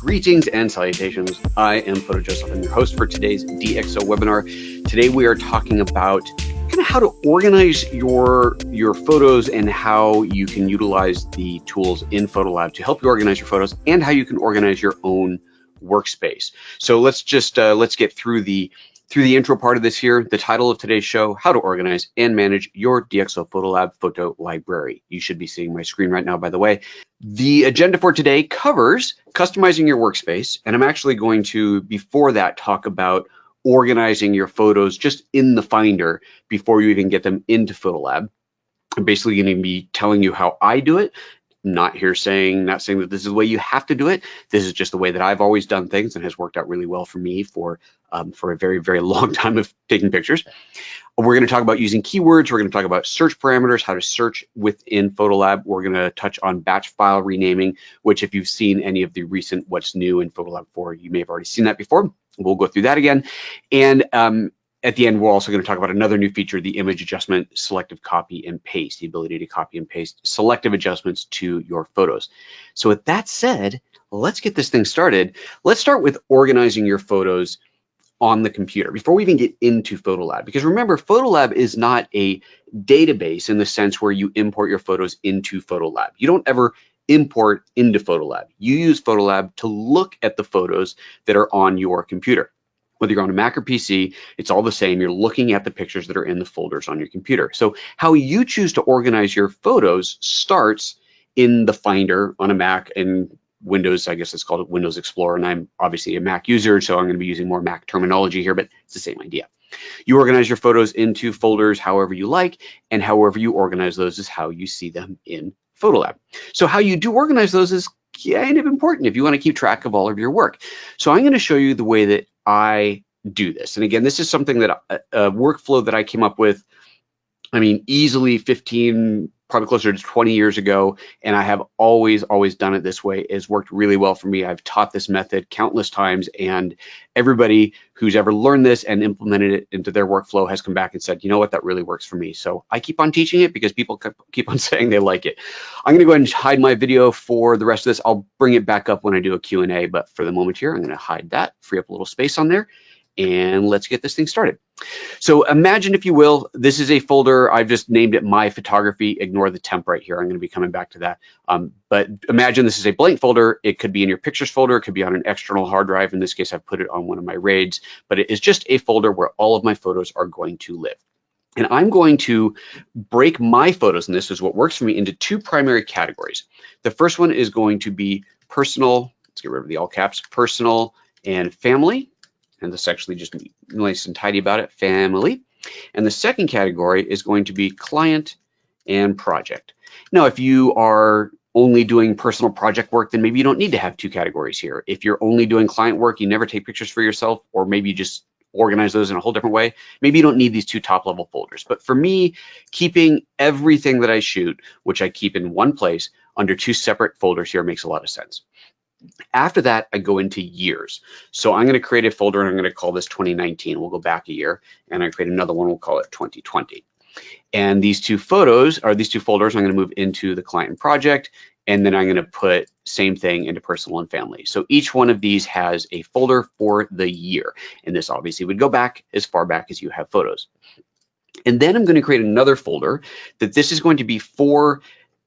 Greetings and salutations. I am PhotoJoseph. I'm your host for today's DxO webinar. Today we are talking about kind of how to organize your photos and how you can utilize the tools in PhotoLab to help you organize your photos and how you can organize your own workspace. So let's get through the intro part of this here. The title of today's show: How to Organize and Manage Your DxO PhotoLab Photo Library. You should be seeing my screen right now, by the way. The agenda for today covers customizing your workspace, and I'm actually going to, before that, talk about organizing your photos just in the Finder before you even get them into PhotoLab. I'm basically going to be telling you how I do it. Not saying that this is the way you have to do it. This is just the way that I've always done things and has worked out really well for me for a very, very long time of taking pictures. We're going to talk about using keywords. We're going to talk about search parameters, how to search within PhotoLab. We're going to touch on batch file renaming, which if you've seen any of the recent What's New in PhotoLab 4, you may have already seen that before. We'll go through that again. And at the end, we're also going to talk about another new feature, the image adjustment, selective copy and paste, the ability to copy and paste selective adjustments to your photos. So with that said, let's get this thing started. Let's start with organizing your photos on the computer before we even get into PhotoLab. Because remember, PhotoLab is not a database in the sense where you import your photos into PhotoLab. You don't ever import into PhotoLab. You use PhotoLab to look at the photos that are on your computer. Whether you're on a Mac or PC, it's all the same. You're looking at the pictures that are in the folders on your computer. So how you choose to organize your photos starts in the Finder on a Mac and Windows. I guess it's called Windows Explorer, and I'm obviously a Mac user, so I'm going to be using more Mac terminology here, but it's the same idea. You organize your photos into folders however you like, and however you organize those is how you see them in PhotoLab. So how you do organize those is kind of important if you want to keep track of all of your work. So I'm going to show you the way that I do this. And again, this is something that a workflow that I came up with, I mean, easily 15, probably closer to 20 years ago. And I have always done it this way. It's worked really well for me. I've taught this method countless times, and everybody who's ever learned this and implemented it into their workflow has come back and said, you know what, that really works for me. So I keep on teaching it because people keep on saying they like it. I'm gonna go ahead and hide my video for the rest of this. I'll bring it back up when I do a Q&A, but for the moment here, I'm gonna hide that, free up a little space on there, and let's get this thing started. So imagine, if you will, this is a folder. I've just named it My Photography. Ignore the temp right here. I'm going to be coming back to that. But imagine this is a blank folder. It could be in your pictures folder. It could be on an external hard drive. In this case, I've put it on one of my RAIDs, but it is just a folder where all of my photos are going to live. And I'm going to break my photos, and this is what works for me, into two primary categories. The first one is going to be personal. Let's get rid of the all caps, personal and family. And this actually just nice and tidy about it, family. And the second category is going to be client and project. Now, if you are only doing personal project work, then maybe you don't need to have two categories here. If you're only doing client work, you never take pictures for yourself, or maybe you just organize those in a whole different way, maybe you don't need these two top level folders. But for me, keeping everything that I shoot, which I keep in one place under two separate folders here, makes a lot of sense. After that, I go into years. So I'm going to create a folder, and I'm going to call this 2019. We'll go back a year, and I create another one. We'll call it 2020. And these two folders, I'm going to move into the client and project, and then I'm going to put same thing into personal and family. So each one of these has a folder for the year, and this obviously would go back as far back as you have photos. And then I'm going to create another folder that this is going to be for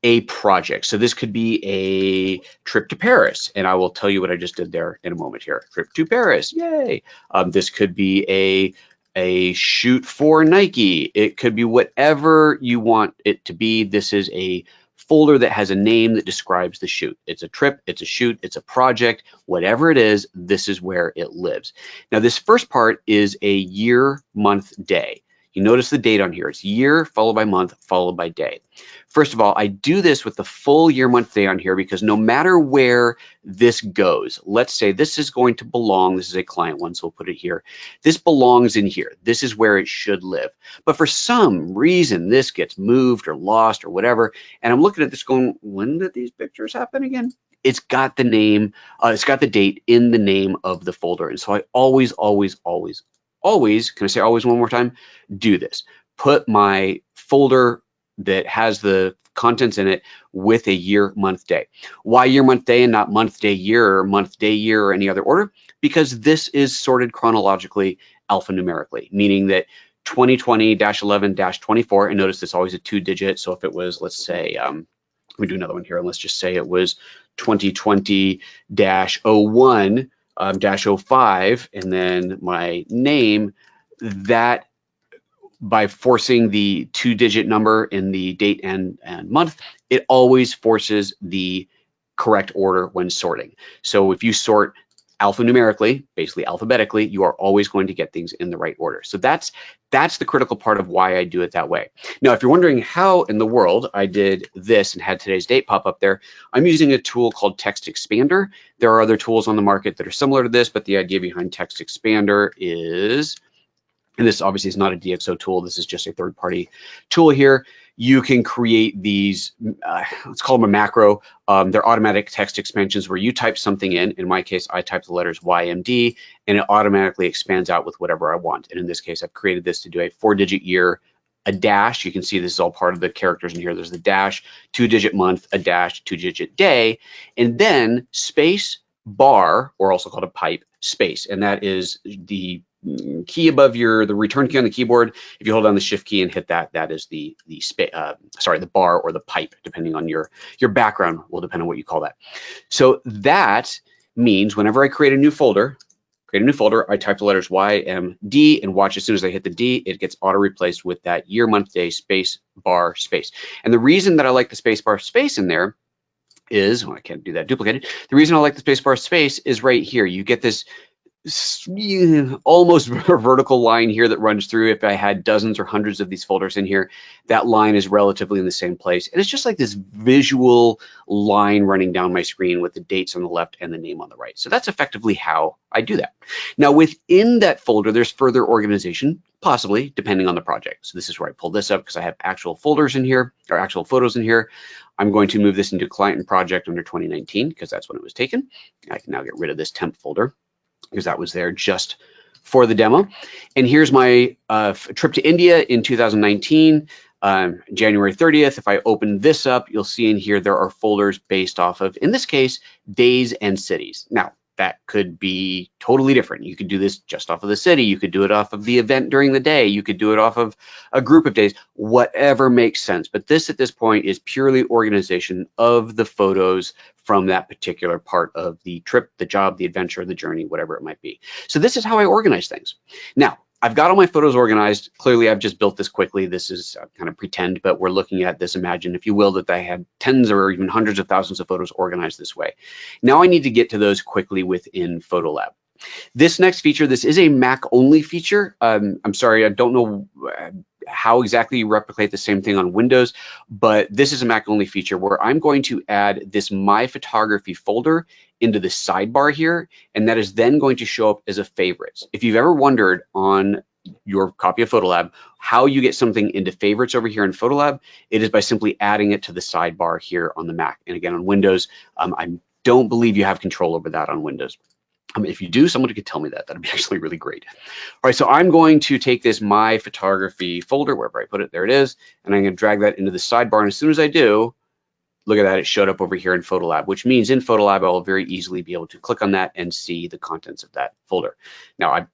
a project. So this could be a trip to Paris, and I will tell you what I just did there in a moment here. Trip to Paris, yay. This could be a shoot for Nike. It could be whatever you want it to be. This is a folder that has a name that describes the shoot. It's a trip, it's a shoot, it's a project, whatever it is, this is where it lives. Now this first part is a year, month, day. You notice the date on here. It's year followed by month followed by day. First of all, I do this with the full year, month, day on here because no matter where this goes, let's say this is going to belong, this is a client one, so we'll put it here. This belongs in here. This is where it should live. But for some reason, this gets moved or lost or whatever, and I'm looking at this going, when did these pictures happen again? It's got the name, it's got the date in the name of the folder. And so I always, can I say always one more time? Do this. Put my folder that has the contents in it with a year, month, day. Why year, month, day, and not month, day, year, or month, day, year, or any other order? Because this is sorted chronologically, alphanumerically, meaning that 2020-11-24, and notice it's always a 2-digit. So if it was, let's say, let me do another one here, and let's just say it was 2020-01-05, and then my name, that by forcing the 2-digit number in the date and month, it always forces the correct order when sorting. So if you sort alphanumerically, basically alphabetically, you are always going to get things in the right order. So that's the critical part of why I do it that way. Now, if you're wondering how in the world I did this and had today's date pop up there, I'm using a tool called Text Expander. There are other tools on the market that are similar to this, but the idea behind Text Expander is, and this obviously is not a DxO tool, this is just a third-party tool here. You can create these, let's call them a macro. They're automatic text expansions where you type something in. In my case, I type the letters YMD, and it automatically expands out with whatever I want. And in this case, I've created this to do a 4-digit year, a dash. You can see this is all part of the characters in here. There's the dash, 2-digit month, a dash, 2-digit day, and then space, bar, or also called a pipe, space. And that is the key above the return key on the keyboard. If you hold down the shift key and hit that, that is the bar or the pipe, depending on your background, will depend on what you call that. So that means whenever I create a new folder, I type the letters YMD, and watch, as soon as I hit the D, it gets auto replaced with that year, month, day, space, bar, space. And the reason that I like the space bar space in there is, well, I can't do that duplicated. The reason I like the space bar space is right here. You get this almost vertical line here that runs through. If I had dozens or hundreds of these folders in here, that line is relatively in the same place. And it's just like this visual line running down my screen with the dates on the left and the name on the right. So that's effectively how I do that. Now within that folder, there's further organization, possibly depending on the project. So this is where I pull this up because I have actual folders in here, or actual photos in here. I'm going to move this into client and project under 2019 because that's when it was taken. I can now get rid of this temp folder because that was there just for the demo. And here's my trip to India in 2019, January 30th. If I open this up, you'll see in here there are folders based off of, in this case, days and cities. Now, that could be totally different. You could do this just off of the city. You could do it off of the event during the day. You could do it off of a group of days, whatever makes sense. But this at this point is purely organization of the photos from that particular part of the trip, the job, the adventure, the journey, whatever it might be. So this is how I organize things. Now, I've got all my photos organized. Clearly, I've just built this quickly. This is kind of pretend, but we're looking at this. Imagine, if you will, that I had tens or even hundreds of thousands of photos organized this way. Now I need to get to those quickly within PhotoLab. This next feature, this is a Mac-only feature. I'm sorry, I don't know how exactly you replicate the same thing on Windows, but this is a Mac-only feature where I'm going to add this My Photography folder into the sidebar here, and that is then going to show up as a favorites. If you've ever wondered on your copy of PhotoLab how you get something into favorites over here in PhotoLab, it is by simply adding it to the sidebar here on the Mac. And again, on Windows, I don't believe you have control over that on Windows. If you do, someone could tell me that. That'd be actually really great. All right, so I'm going to take this My Photography folder, wherever I put it, there it is, and I'm going to drag that into the sidebar. And as soon as I do, look at that, it showed up over here in PhotoLab, which means in PhotoLab, I'll very easily be able to click on that and see the contents of that folder. Now, I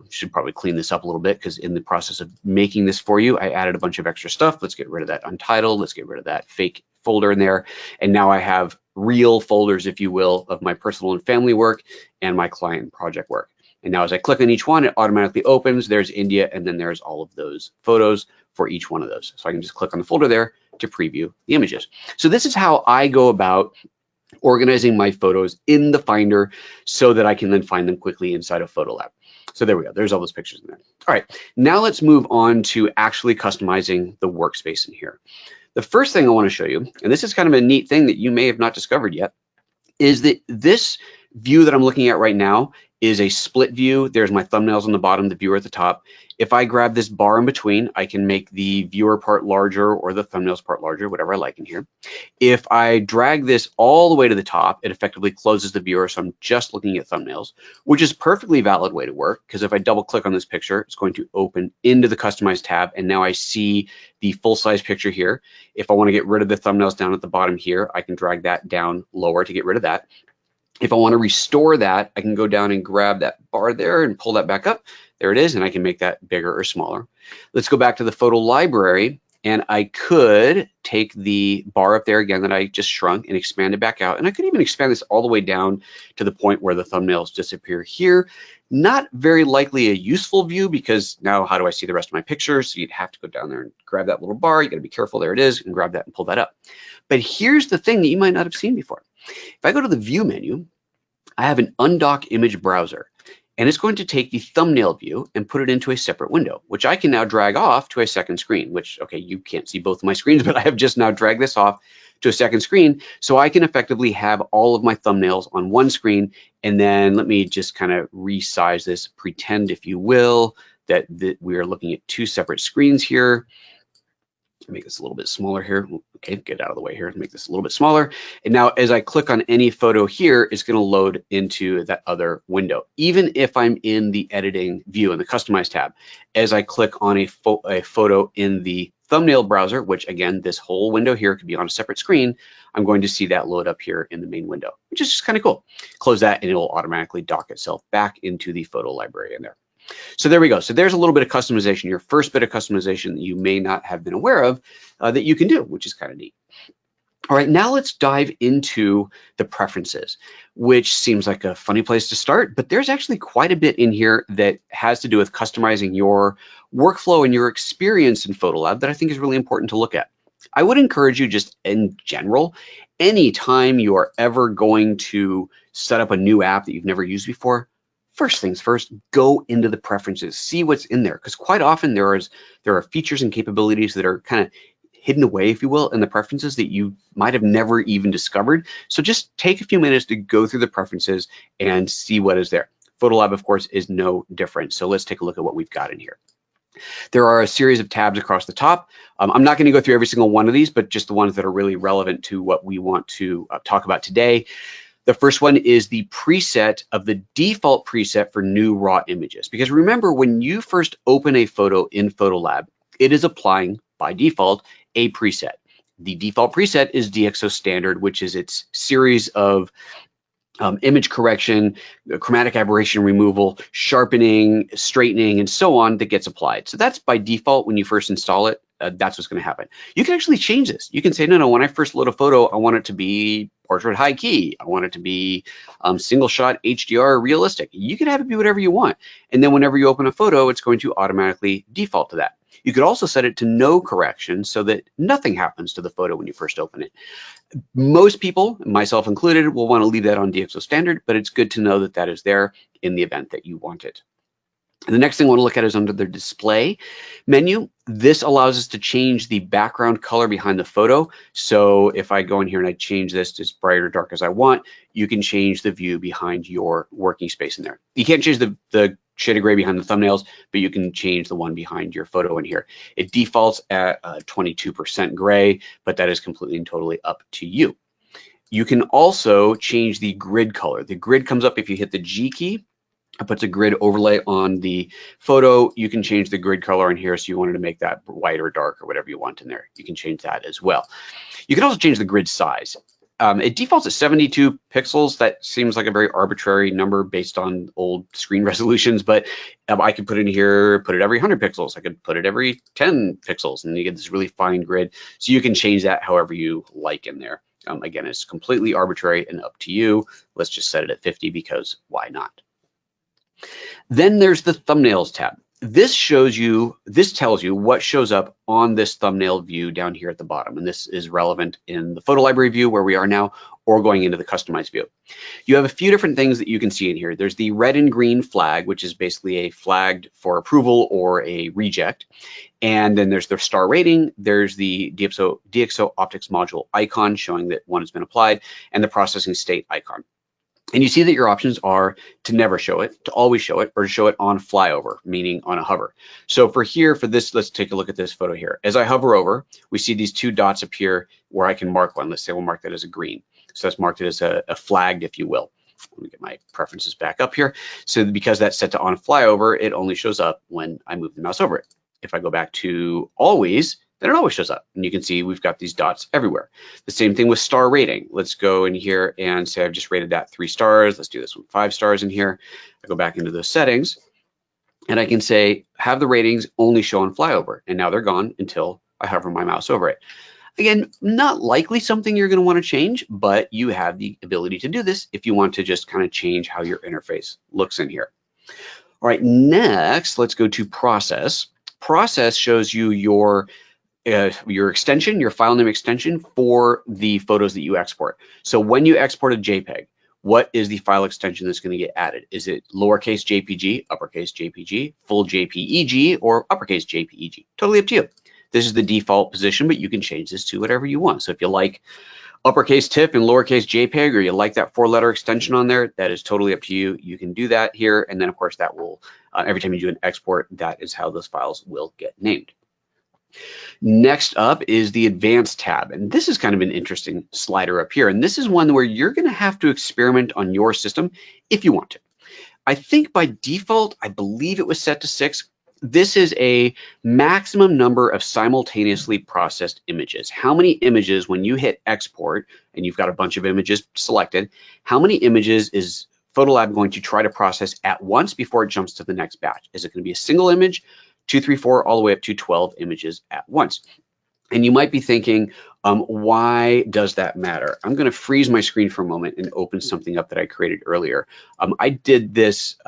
should probably clean this up a little bit because in the process of making this for you, I added a bunch of extra stuff. Let's get rid of that untitled. Let's get rid of that fake folder in there. And now I have real folders, if you will, of my personal and family work and my client and project work. And now as I click on each one, it automatically opens. There's India, and then there's all of those photos for each one of those. So I can just click on the folder there to preview the images. So this is how I go about organizing my photos in the Finder so that I can then find them quickly inside of PhotoLab. So there we go, there's all those pictures in there. All right, now let's move on to actually customizing the workspace in here. The first thing I want to show you, and this is kind of a neat thing that you may have not discovered yet, is that this view that I'm looking at right now is a split view. There's my thumbnails on the bottom, the viewer at the top. If I grab this bar in between, I can make the viewer part larger or the thumbnails part larger, whatever I like in here. If I drag this all the way to the top, it effectively closes the viewer, so I'm just looking at thumbnails, which is a perfectly valid way to work, because if I double click on this picture, it's going to open into the Customize tab, and now I see the full-size picture here. If I want to get rid of the thumbnails down at the bottom here, I can drag that down lower to get rid of that. If I want to restore that, I can go down and grab that bar there and pull that back up. There it is, and I can make that bigger or smaller. Let's go back to the photo library, and I could take the bar up there again that I just shrunk and expand it back out. And I could even expand this all the way down to the point where the thumbnails disappear here. Not very likely a useful view, because now how do I see the rest of my picture? So you'd have to go down there and grab that little bar. You got to be careful. There it is, and grab that and pull that up. But here's the thing that you might not have seen before. If I go to the view menu, I have an undock image browser, and it's going to take the thumbnail view and put it into a separate window, which I can now drag off to a second screen, which, okay, you can't see both of my screens, but I have just now dragged this off to a second screen, so I can effectively have all of my thumbnails on one screen. And then let me just kind of resize this, pretend, if you will, that we are looking at two separate screens here. Make this a little bit smaller here. Okay, get out of the way here. Make this a little bit smaller. And now as I click on any photo here, it's going to load into that other window. Even if I'm in the editing view in the Customize tab, as I click on a photo in the thumbnail browser, which again, this whole window here could be on a separate screen, I'm going to see that load up here in the main window, which is just kind of cool. Close that and it will automatically dock itself back into the photo library in there. So there we go. So there's a little bit of customization, your first bit of customization that you may not have been aware of that you can do, which is kind of neat. All right, now let's dive into the preferences, which seems like a funny place to start, but there's actually quite a bit in here that has to do with customizing your workflow and your experience in PhotoLab that I think is really important to look at. I would encourage you, just in general, anytime you are ever going to set up a new app that you've never used before, first things first, go into the preferences, see what's in there, because quite often there are features and capabilities that are kind of hidden away, if you will, in the preferences that you might have never even discovered. So just take a few minutes to go through the preferences and see what is there. PhotoLab, of course, is no different. So let's take a look at what we've got in here. There are a series of tabs across the top. I'm not going to go through every single one of these, but just the ones that are really relevant to what we want to talk about today. The first one is the preset of the default preset for new raw images. Because remember, when you first open a photo in PhotoLab, it is applying, by default, a preset. The default preset is DxO Standard, which is its series of image correction, chromatic aberration removal, sharpening, straightening, and so on that gets applied. So that's by default when you first install it. That's what's going to happen. You can actually change this. You can say, no, when I first load a photo, I want it to be portrait high key. I want it to be single shot HDR realistic. You can have it be whatever you want. And then whenever you open a photo, it's going to automatically default to that. You could also set it to no correction so that nothing happens to the photo when you first open it. Most people, myself included, will want to leave that on DxO Standard, but it's good to know that that is there in the event that you want it. And the next thing I want to look at is under the display menu. This allows us to change the background color behind the photo. So if I go in here and I change this to as bright or dark as I want, you can change the view behind your working space in there. You can't change the shade of gray behind the thumbnails, but you can change the one behind your photo in here. It defaults at 22% gray, but that is completely and totally up to you. You can also change the grid color. The grid comes up if you hit the G key. It puts a grid overlay on the photo. You can change the grid color in here, so you wanted to make that white or dark or whatever you want in there. You can change that as well. You can also change the grid size. It defaults at 72 pixels. That seems like a very arbitrary number based on old screen resolutions, but I could put it in here, put it every 100 pixels. I could put it every 10 pixels, and you get this really fine grid. So you can change that however you like in there. Again, it's completely arbitrary and up to you. Let's just set it at 50 because why not? Then there's the thumbnails tab. This tells you what shows up on this thumbnail view down here at the bottom. And this is relevant in the photo library view where we are now, or going into the customized view. You have a few different things that you can see in here. There's the red and green flag, which is basically a flagged for approval or a reject. And then there's the star rating. There's the DxO optics module icon showing that one has been applied, and the processing state icon. And you see that your options are to never show it, to always show it, or to show it on flyover, meaning on a hover. So for here, for this, let's take a look at this photo here. As I hover over, we see these two dots appear where I can mark one. Let's say we'll mark that as a green. So that's marked it as a flagged, if you will. Let me get my preferences back up here. So because that's set to on flyover, it only shows up when I move the mouse over it. If I go back to always, then it always shows up. And you can see we've got these dots everywhere. The same thing with star rating. Let's go in here and say I've just rated that 3 stars. Let's do this one 5 stars in here. I go back into those settings and I can say have the ratings only show on flyover. And now they're gone until I hover my mouse over it. Again, not likely something you're going to want to change, but you have the ability to do this if you want to just kind of change how your interface looks in here. All right, next, let's go to process. Process shows you your extension, your file name extension for the photos that you export. So when you export a JPEG, what is the file extension that's going to get added? Is it lowercase JPG, uppercase JPG, full JPEG, or uppercase JPEG? Totally up to you. This is the default position, but you can change this to whatever you want. So if you like uppercase TIFF and lowercase JPEG, or you like that 4-letter extension on there, that is totally up to you. You can do that here. And then of course that will, every time you do an export, that is how those files will get named. Next up is the advanced tab. And this is kind of an interesting slider up here. And this is one where you're going to have to experiment on your system if you want to. I think by default, I believe it was set to 6. This is a maximum number of simultaneously processed images. How many images, when you hit export and you've got a bunch of images selected, how many images is PhotoLab going to try to process at once before it jumps to the next batch? Is it going to be a single image, 2, 3, 4, all the way up to 12 images at once? And you might be thinking, why does that matter? I'm going to freeze my screen for a moment and open something up that I created earlier. I did this.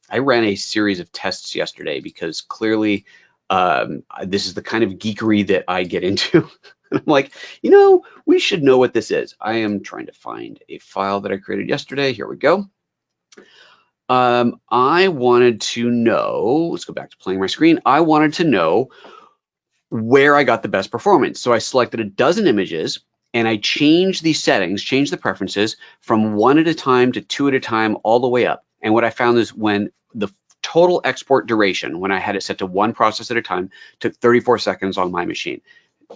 I ran a series of tests yesterday because clearly this is the kind of geekery that I get into. I'm like, you know, we should know what this is. I am trying to find a file that I created yesterday. Here we go. I wanted to know, let's go back to playing my screen. I wanted to know where I got the best performance. So I selected a dozen images and I changed the settings, changed the preferences from 1 at a time to 2 at a time, all the way up. And what I found is when the total export duration, when I had it set to 1 process at a time, took 34 seconds on my machine.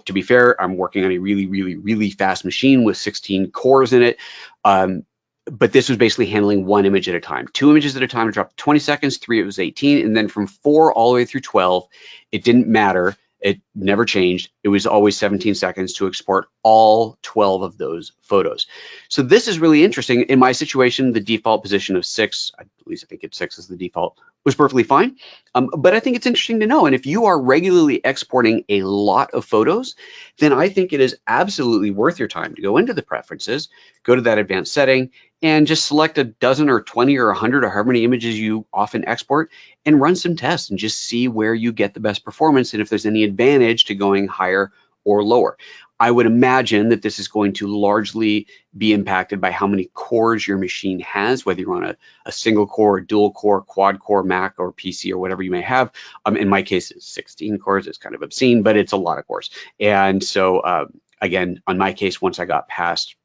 To be fair, I'm working on a really fast machine with 16 cores in it. But this was basically handling 1 image at a time. 2 images at a time, it dropped 20 seconds, 3, it was 18. And then from 4 all the way through 12, it didn't matter. It never changed. It was always 17 seconds to export all 12 of those photos. So this is really interesting. In my situation, the default position of 6, at least I think it's 6 is the default, was perfectly fine. But I think it's interesting to know. And if you are regularly exporting a lot of photos, then I think it is absolutely worth your time to go into the preferences, go to that advanced setting, and just select a dozen or 20 or 100 or however many images you often export and run some tests and just see where you get the best performance and if there's any advantage to going higher or lower. I would imagine that this is going to largely be impacted by how many cores your machine has, whether you're on a single core, dual core, quad core Mac or PC or whatever you may have. In my case, it's 16 cores. It's kind of obscene, but it's a lot of cores. And so again, on my case, once I got past,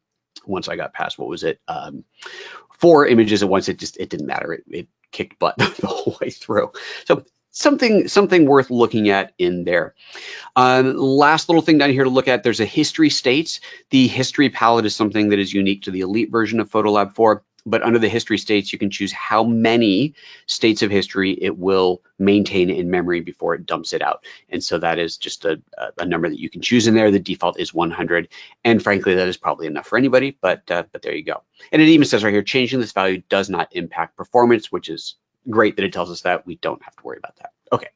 what was it? 4 images at once, it didn't matter. It kicked butt the whole way through. So something worth looking at in there. Last little thing down here to look at, there's a history states. The history palette is something that is unique to the elite version of PhotoLab 4. But under the history states, you can choose how many states of history it will maintain in memory before it dumps it out. And so that is just a number that you can choose in there. The default is 100. And frankly, that is probably enough for anybody, but there you go. And it even says right here, changing this value does not impact performance, which is great that it tells us that. We don't have to worry about that. Okay.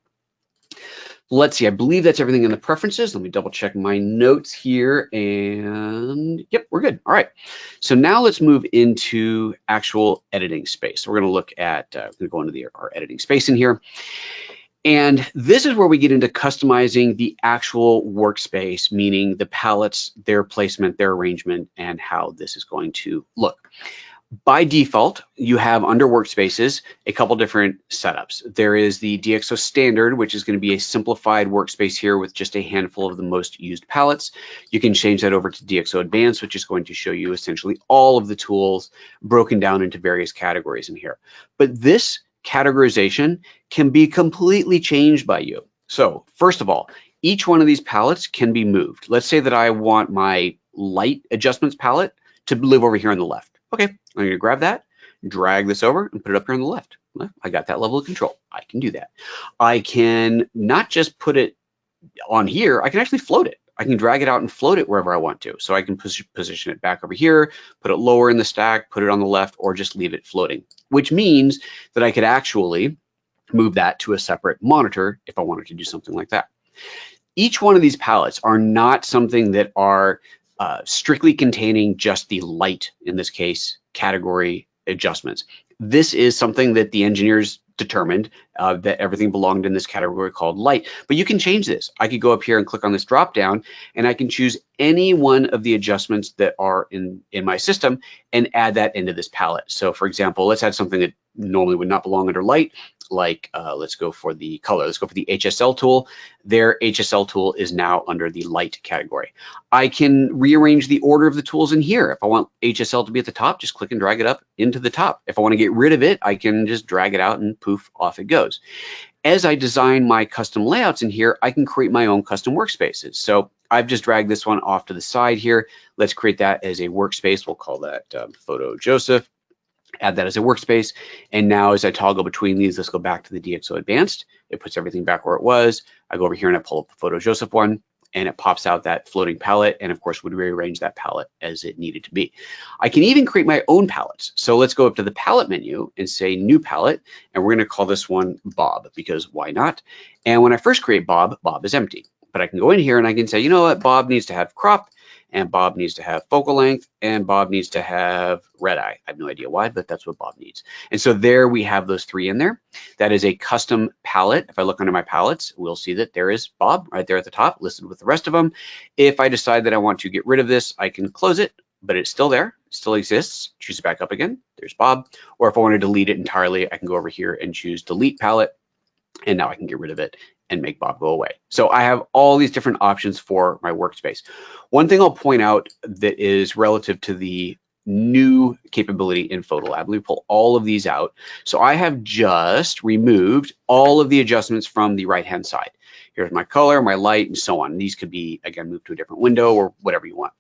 Let's see, I believe that's everything in the preferences. Let me double check my notes here and yep, we're good. All right, so now let's move into actual editing space. So we're gonna look at, we're gonna go into our editing space in here. And this is where we get into customizing the actual workspace, meaning the palettes, their placement, their arrangement, and how this is going to look. By default, you have under workspaces a couple different setups. There is the DxO standard, which is going to be a simplified workspace here with just a handful of the most used palettes. You can change that over to DxO advanced, which is going to show you essentially all of the tools broken down into various categories in here. But this categorization can be completely changed by you. So first of all, each one of these palettes can be moved. Let's say that I want my light adjustments palette to live over here on the left. Okay, I'm going to grab that, drag this over, and put it up here on the left. I got that level of control. I can do that. I can not just put it on here, I can actually float it. I can drag it out and float it wherever I want to. So I can position it back over here, put it lower in the stack, put it on the left, or just leave it floating, which means that I could actually move that to a separate monitor if I wanted to do something like that. Each one of these palettes are not something that are strictly containing just the light, in this case, category adjustments. This is something that the engineers determined that everything belonged in this category called light, but you can change this. I could go up here and click on this drop down, and I can choose any one of the adjustments that are in my system and add that into this palette. So for example, let's add something that normally would not belong under light, like let's go for the color. Let's go for the HSL tool. Their HSL tool is now under the light category. I can rearrange the order of the tools in here. If I want HSL to be at the top, just click and drag it up into the top. If I want to get rid of it, I can just drag it out and poof, off it goes. As I design my custom layouts in here, I can create my own custom workspaces. So I've just dragged this one off to the side here. Let's create that as a workspace. We'll call that PhotoJoseph. Add that as a workspace. And now as I toggle between these, let's go back to the DxO advanced. It puts everything back where it was. I go over here and I pull up the PhotoJoseph one, and it pops out that floating palette, and of course would rearrange that palette as it needed to be. I can even create my own palettes. So let's go up to the palette menu and say new palette, and we're going to call this one Bob, because why not? And when I first create Bob, Bob is empty. But I can go in here and I can say, you know what, Bob needs to have crop, and Bob needs to have focal length, and Bob needs to have red eye. I have no idea why, but that's what Bob needs. And so there we have those three in there. That is a custom palette. If I look under my palettes, we'll see that there is Bob right there at the top, listed with the rest of them. If I decide that I want to get rid of this, I can close it, but it's still there, it still exists. Choose it back up again, there's Bob. Or if I want to delete it entirely, I can go over here and choose delete palette, and now I can get rid of it and make Bob go away. So I have all these different options for my workspace. One thing I'll point out that is relative to the new capability in PhotoLab, let me pull all of these out. So I have just removed all of the adjustments from the right-hand side. Here's my color, my light, and so on. These could be, again, moved to a different window or whatever you want.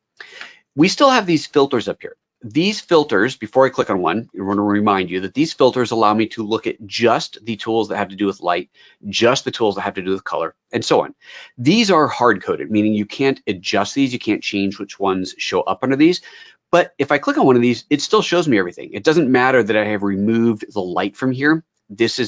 We still have these filters up here. These filters, before I click on one, I want to remind you that these filters allow me to look at just the tools that have to do with light, just the tools that have to do with color, and so on. These are hard-coded, meaning you can't adjust these, you can't change which ones show up under these. But if I click on one of these, it still shows me everything. It doesn't matter that I have removed the light from here. This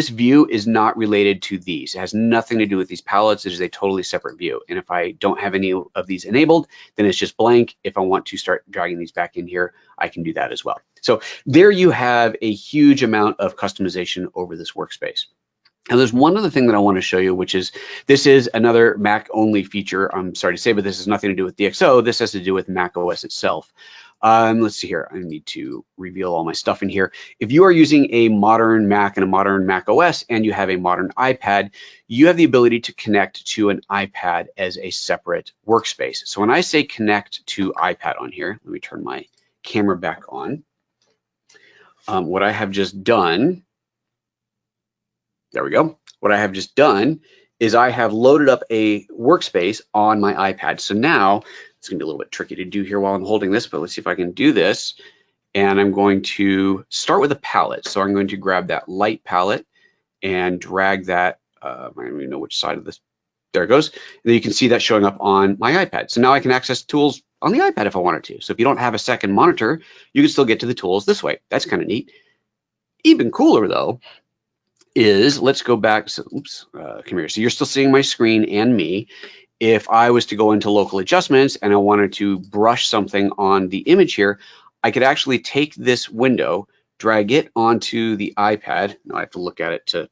view is not related to these. It has nothing to do with these palettes. It is a totally separate view. And if I don't have any of these enabled, then it's just blank. If I want to start dragging these back in here, I can do that as well. So there you have a huge amount of customization over this workspace. And there's one other thing that I want to show you, which is this is another Mac only feature. I'm sorry to say, but this has nothing to do with DxO. This has to do with Mac OS itself. Let's see here. I need to reveal all my stuff in here. If you are using a modern Mac and a modern Mac OS and you have a modern iPad, you have the ability to connect to an iPad as a separate workspace. So when I say connect to iPad on here, let me turn my camera back on. What I have just done, there we go. What I have just done is I have loaded up a workspace on my iPad. So now it's gonna be a little bit tricky to do here while I'm holding this, but let's see if I can do this. And I'm going to start with a palette. So I'm going to grab that light palette and drag that, I don't even know which side of this, there it goes. And then you can see that showing up on my iPad. So now I can access tools on the iPad if I wanted to. So if you don't have a second monitor, you can still get to the tools this way. That's kind of neat. Even cooler though, is let's go back. So, oops, come here. So you're still seeing my screen and me. If I was to go into local adjustments and I wanted to brush something on the image here, I could actually take this window, drag it onto the iPad. Now I have to look at it to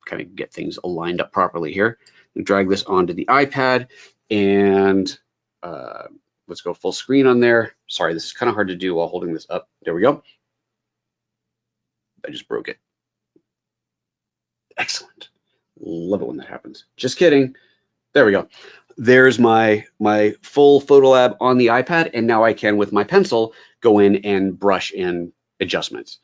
kind of get things aligned up properly here. And drag this onto the iPad and Let's go full screen on there. Sorry, this is kind of hard to do while holding this up. There we go. I just broke it. Excellent. Love it when that happens. Just kidding. There we go. There's my full PhotoLab on the iPad, and now I can, with my pencil, go in and brush in adjustments.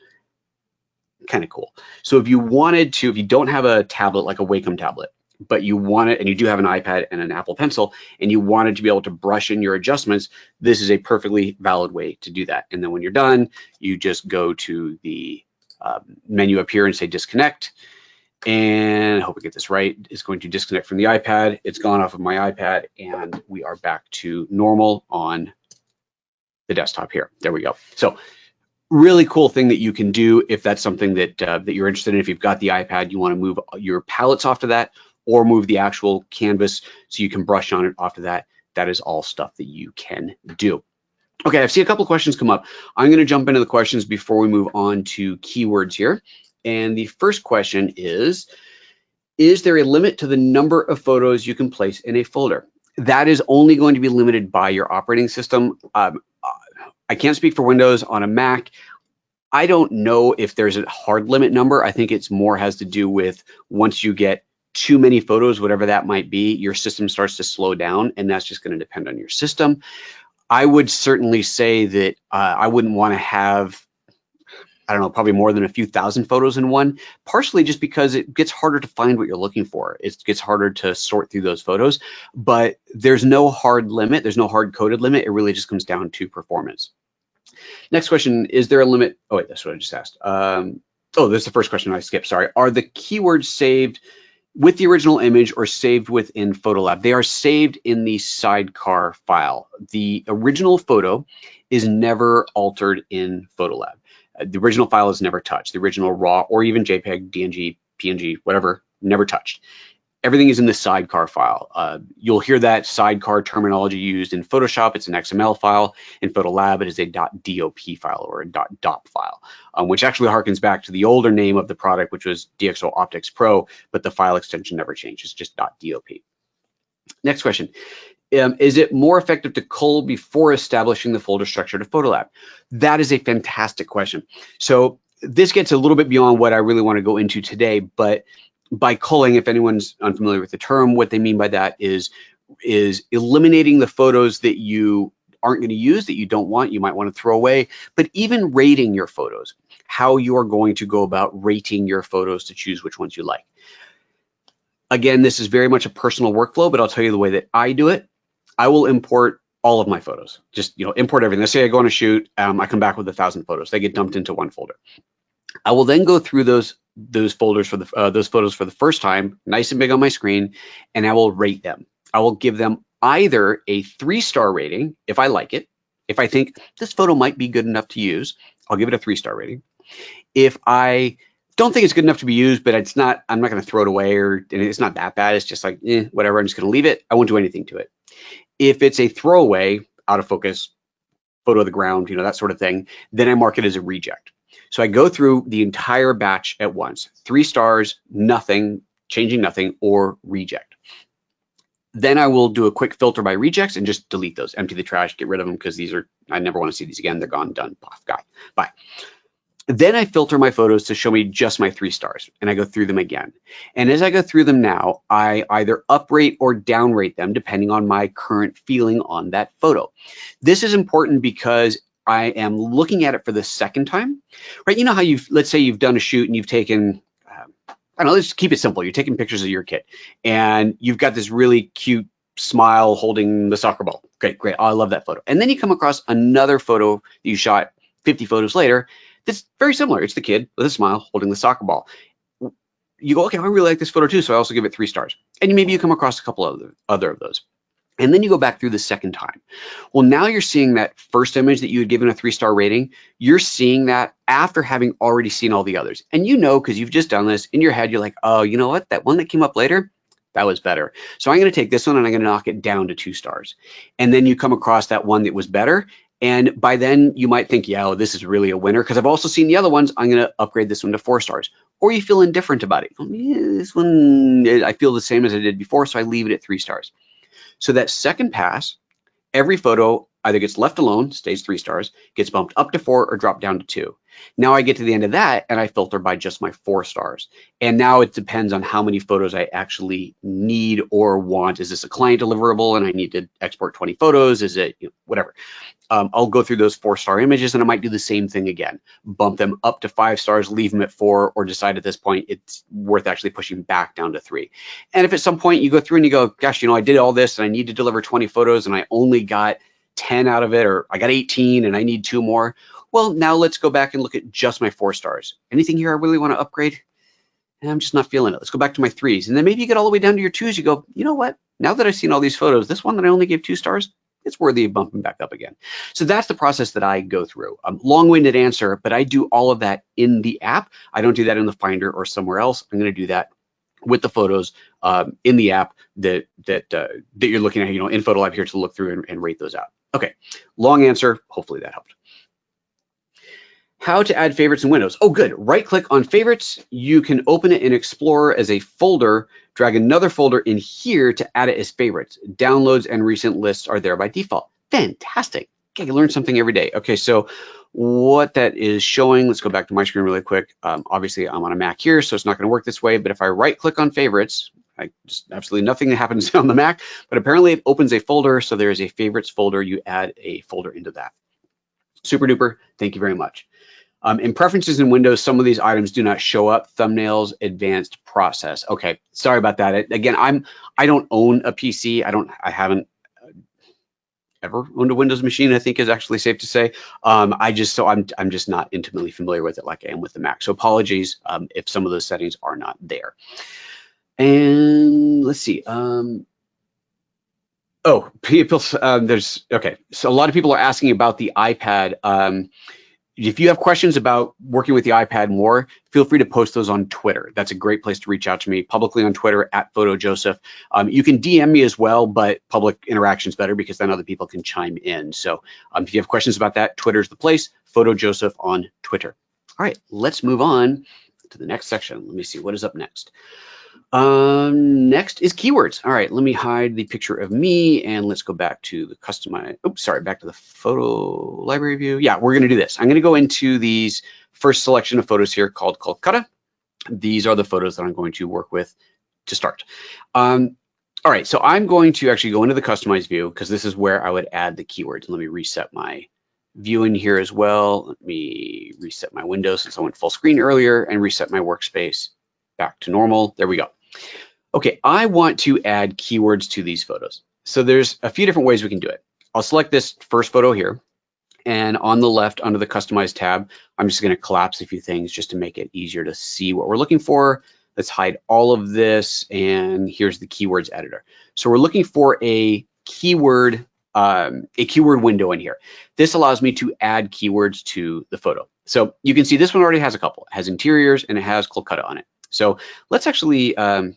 Kind of cool. So if you wanted to, if you don't have a tablet like a Wacom tablet, but you want it, and you do have an iPad and an Apple Pencil, and you wanted to be able to brush in your adjustments, this is a perfectly valid way to do that. And then when you're done, you just go to the menu up here and say disconnect. And I hope I get this right. It's going to disconnect from the iPad. It's gone off of my iPad, and we are back to normal on the desktop here. There we go. So really cool thing that you can do if that's something that that you're interested in. If you've got the iPad, you want to move your palettes off to that, or move the actual canvas so you can brush on it off to that. That is all stuff that you can do. Okay, I've seen a couple of questions come up. I'm going to jump into the questions before we move on to keywords here. And the first question is there a limit to the number of photos you can place in a folder? That is only going to be limited by your operating system. I can't speak for Windows. On a Mac, I don't know if there's a hard limit number. I think it's more has to do with once you get too many photos, whatever that might be, your system starts to slow down, and that's just going to depend on your system. I would certainly say that I wouldn't want to have, I don't know, probably more than a few thousand photos in one, partially just because it gets harder to find what you're looking for. It gets harder to sort through those photos, but there's no hard limit. There's no hard coded limit. It really just comes down to performance. Next question, is there a limit? Oh, wait, that's what I just asked. Oh, that's the first question I skipped, sorry. Are the keywords saved with the original image or saved within PhotoLab? They are saved in the sidecar file. The original photo is never altered in PhotoLab. The original file is never touched. The original RAW or even JPEG, DNG, PNG, whatever, never touched. Everything is in the sidecar file. You'll hear that sidecar terminology used in Photoshop. It's an XML file. In PhotoLab, it is a .dop file or a .dop file, which actually harkens back to the older name of the product, which was DxO Optics Pro, but the file extension never changed. It's just .dop. Next question. Is it more effective to cull before establishing the folder structure to PhotoLab? That is a fantastic question. So this gets a little bit beyond what I really want to go into today, but by culling, if anyone's unfamiliar with the term, what they mean by that is eliminating the photos that you aren't going to use, that you don't want, you might want to throw away, but even rating your photos, how you are going to go about rating your photos to choose which ones you like. Again, this is very much a personal workflow, but I'll tell you the way that I do it. I will import all of my photos, just import everything. Let's say I go on a shoot, I come back with 1,000 photos. They get dumped into one folder. I will then go through those folders for those photos for the first time, nice and big on my screen, and I will rate them. I will give them either a 3-star rating if I like it. If I think this photo might be good enough to use, I'll give it a 3-star rating. If I don't think it's good enough to be used, but it's not, I'm not going to throw it away, or it's not that bad. It's just like, whatever. I'm just going to leave it. I won't do anything to it. If it's a throwaway, out of focus, photo of the ground, that sort of thing, then I mark it as a reject. So I go through the entire batch at once, 3 stars, nothing, changing nothing, or reject. Then I will do a quick filter by rejects and just delete those, empty the trash, get rid of them, because these are, I never want to see these again. They're gone, done, pop, guy, bye. Then I filter my photos to show me just my 3 stars, and I go through them again. And as I go through them now, I either uprate or downrate them depending on my current feeling on that photo. This is important because I am looking at it for the second time, right? You know how let's say you've done a shoot and you've taken, I don't know, let's keep it simple. You're taking pictures of your kid and you've got this really cute smile holding the soccer ball. Great. Oh, I love that photo. And then you come across another photo that you shot 50 photos later that's very similar. It's the kid with a smile holding the soccer ball. You go, okay, I really like this photo too, so I also give it 3 stars. And maybe you come across a couple of other of those. And then you go back through the second time. Well, now you're seeing that first image that you had given a 3-star rating. You're seeing that after having already seen all the others. And because you've just done this, in your head, you're like, oh, you know what? That one that came up later, that was better. So I'm going to take this one and I'm going to knock it down to 2 stars. And then you come across that one that was better. And by then you might think, yeah, this is really a winner because I've also seen the other ones. I'm going to upgrade this one to 4 stars. Or you feel indifferent about it. This one, I feel the same as I did before, so I leave it at 3 stars. So that second pass, every photo either gets left alone, stays 3 stars, gets bumped up to 4, or dropped down to 2. Now I get to the end of that and I filter by just my 4 stars. And now it depends on how many photos I actually need or want. Is this a client deliverable and I need to export 20 photos? Is it, whatever. I'll go through those 4-star images and I might do the same thing again. Bump them up to 5 stars, leave them at 4, or decide at this point it's worth actually pushing back down to 3. And if at some point you go through and you go, gosh, I did all this and I need to deliver 20 photos and I only got 10 out of it, or I got 18 and I need 2 more. Well, now let's go back and look at just my 4 stars. Anything here I really want to upgrade? I'm just not feeling it. Let's go back to my 3s. And then maybe you get all the way down to your 2s. You go, you know what? Now that I've seen all these photos, this one that I only gave 2 stars, it's worthy of bumping back up again. So that's the process that I go through. Long-winded answer, but I do all of that in the app. I don't do that in the Finder or somewhere else. I'm going to do that with the photos in the app that you're looking at, in PhotoLab here to look through and rate those out. Okay, long answer. Hopefully that helped. How to add favorites in Windows. Oh, good. Right-click on favorites. You can open it in Explorer as a folder, drag another folder in here to add it as favorites. Downloads and recent lists are there by default. Fantastic. Okay, you learn something every day. Okay, so what that is showing, let's go back to my screen really quick. Obviously, I'm on a Mac here, so it's not going to work this way, but if I right-click on favorites, just absolutely nothing that happens on the Mac, but apparently it opens a folder, so there is a favorites folder. You add a folder into that. Super duper. Thank you very much. In preferences in Windows, some of these items do not show up. Thumbnails, advanced process. Okay, sorry about that. Again, I don't own a PC. I haven't ever owned a Windows machine, I think is actually safe to say. I'm just not intimately familiar with it like I am with the Mac. So apologies if some of those settings are not there. And let's see. Oh, people, okay. So a lot of people are asking about the iPad. If you have questions about working with the iPad more, feel free to post those on Twitter. That's a great place to reach out to me publicly on Twitter at PhotoJoseph. You can DM me as well, but public interaction is better because then other people can chime in. So if you have questions about that, Twitter's the place. PhotoJoseph on Twitter. All right, let's move on to the next section. Let me see what is up next. Next is keywords. All right, let me hide the picture of me and let's go back to the customize. Oops, sorry, back to the photo library view. Yeah, we're going to do this. I'm going to go into these first selection of photos here called Kolkata. These are the photos that I'm going to work with to start. All right, so I'm going to actually go into the customize view because this is where I would add the keywords. Let me reset my view in here as well. Let me reset my window since I went full screen earlier and reset my workspace back to normal. There we go. Okay, I want to add keywords to these photos. So there's a few different ways we can do it. I'll select this first photo here, and on the left under the Customize tab, I'm just going to collapse a few things just to make it easier to see what we're looking for. Let's hide all of this, and here's the keywords editor. So we're looking for a keyword window in here. This allows me to add keywords to the photo. So you can see this one already has a couple. It has interiors and it has Kolkata on it. So let's actually, don't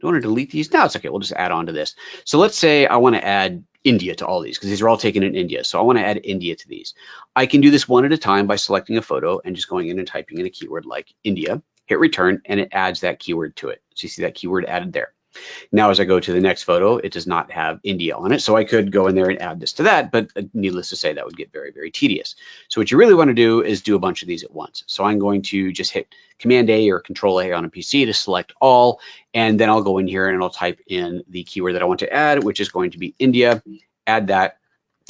want to delete these. No, it's okay. We'll just add on to this. So let's say I want to add India to all these because these are all taken in India. So I want to add India to these. I can do this one at a time by selecting a photo and just going in and typing in a keyword like India, hit return, and it adds that keyword to it. So you see that keyword added there. Now, as I go to the next photo, it does not have India on it. So I could go in there and add this to that, but needless to say, that would get very, very tedious. So what you really want to do is do a bunch of these at once. So I'm going to just hit Command A or Control A on a PC to select all, and then I'll go in here and I'll type in the keyword that I want to add, which is going to be India, add that,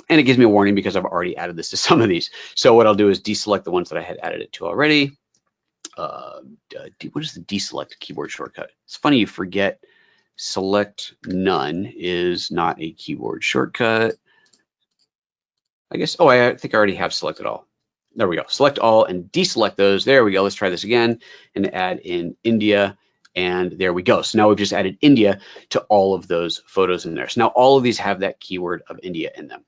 and it gives me a warning because I've already added this to some of these. So what I'll do is deselect the ones that I had added it to already. What is the deselect keyboard shortcut? It's funny, you forget select none is not a keyboard shortcut. I guess, oh, I think I already have selected all. There we go, select all and deselect those. There we go, let's try this again and add in India, and there we go. So now we've just added India to all of those photos in there. So now all of these have that keyword of India in them.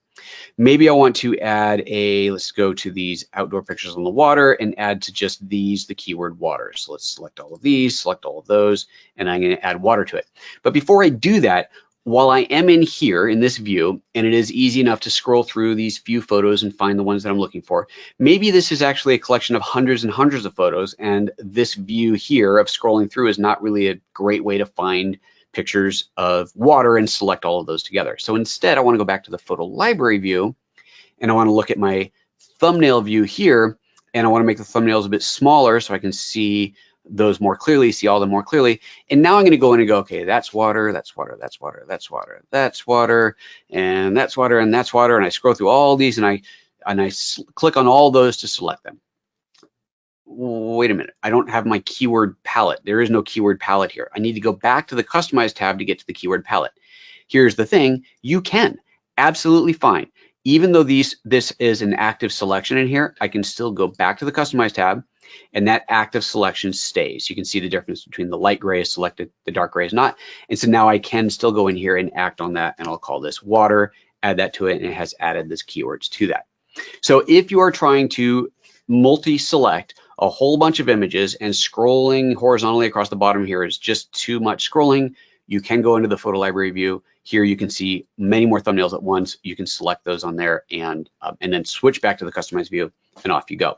Maybe I want to add let's go to these outdoor pictures on the water and add to just these the keyword water. So let's select all of these, select all of those, and I'm going to add water to it. But before I do that, while I am in here in this view, and it is easy enough to scroll through these few photos and find the ones that I'm looking for, maybe this is actually a collection of hundreds and hundreds of photos, and this view here of scrolling through is not really a great way to find pictures of water and select all of those together. So instead, I want to go back to the photo library view and I want to look at my thumbnail view here, and I want to make the thumbnails a bit smaller so I can see those more clearly, see all of them more clearly. And now I'm going to go in and go, okay, that's water, that's water, that's water, that's water, that's water, and that's water, and that's water. And I scroll through all these, and I click on all those to select them. Wait a minute, I don't have my keyword palette. There is no keyword palette here. I need to go back to the Customize tab to get to the keyword palette. Here's the thing, you can, absolutely fine. Even though this is an active selection in here, I can still go back to the Customize tab, and that active selection stays. You can see the difference between the light gray is selected, the dark gray is not. And so now I can still go in here and act on that, and I'll call this water, add that to it, and it has added this keywords to that. So if you are trying to multi-select a whole bunch of images and scrolling horizontally across the bottom here is just too much scrolling, you can go into the photo library view. Here you can see many more thumbnails at once. You can select those on there and then switch back to the customized view, and off you go.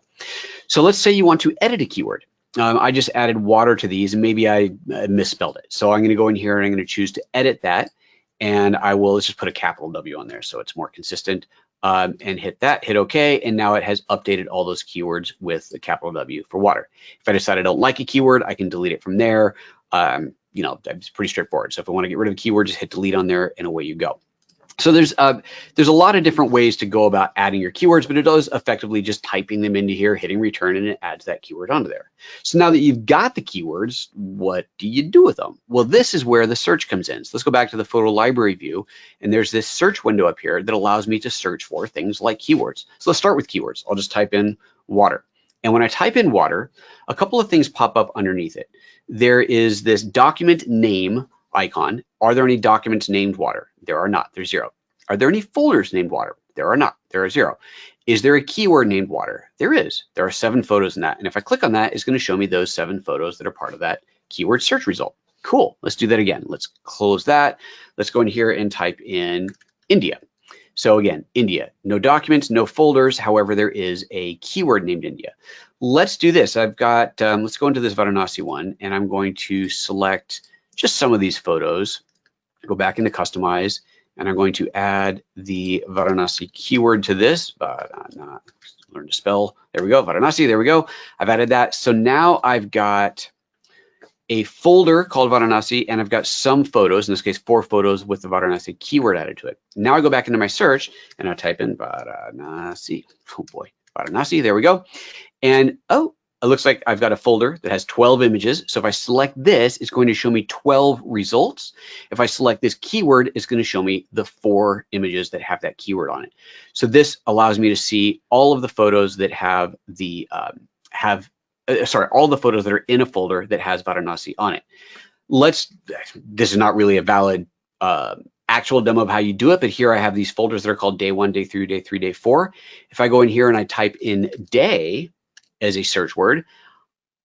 So let's say you want to edit a keyword. I just added water to these, and maybe I misspelled it. So I'm going to go in here and I'm going to choose to edit that, and let's just put a capital W on there so it's more consistent. And hit that, hit OK, and now it has updated all those keywords with the capital W for water. If I decide I don't like a keyword, I can delete it from there. You know, it's pretty straightforward. So if I want to get rid of a keyword, just hit delete on there, and away you go. So there's a lot of different ways to go about adding your keywords, but it does effectively just typing them into here, hitting return, and it adds that keyword onto there. So now that you've got the keywords, what do you do with them? Well, this is where the search comes in. So let's go back to the photo library view, and there's this search window up here that allows me to search for things like keywords. So let's start with keywords. I'll just type in water. And when I type in water, a couple of things pop up underneath it. There is this document name icon. Are there any documents named water? There are not. There's 0. Are there any folders named water? There are not. There are 0. Is there a keyword named water? There is. There are 7 photos in that. And if I click on that, it's going to show me those 7 photos that are part of that keyword search result. Cool. Let's do that again. Let's close that. Let's go in here and type in India. So again, India, no documents, no folders. However, there is a keyword named India. Let's do this. I've got, let's go into this Varanasi one, and I'm going to select just some of these photos, go back into Customize, and I'm going to add the Varanasi keyword to this. Learn to spell. There we go, Varanasi, there we go. I've added that. So now I've got a folder called Varanasi, and I've got some photos, in this case 4 photos with the Varanasi keyword added to it. Now I go back into my search, and I type in Varanasi. Oh boy, Varanasi, there we go. And oh, it looks like I've got a folder that has 12 images. So if I select this, it's going to show me 12 results. If I select this keyword, it's going to show me the 4 images that have that keyword on it. So this allows me to see all of the photos that have the, all the photos that are in a folder that has Varanasi on it. This is not really a valid actual demo of how you do it, but here I have these folders that are called day 1, day 2, day 3, day 4. If I go in here and I type in day as a search word,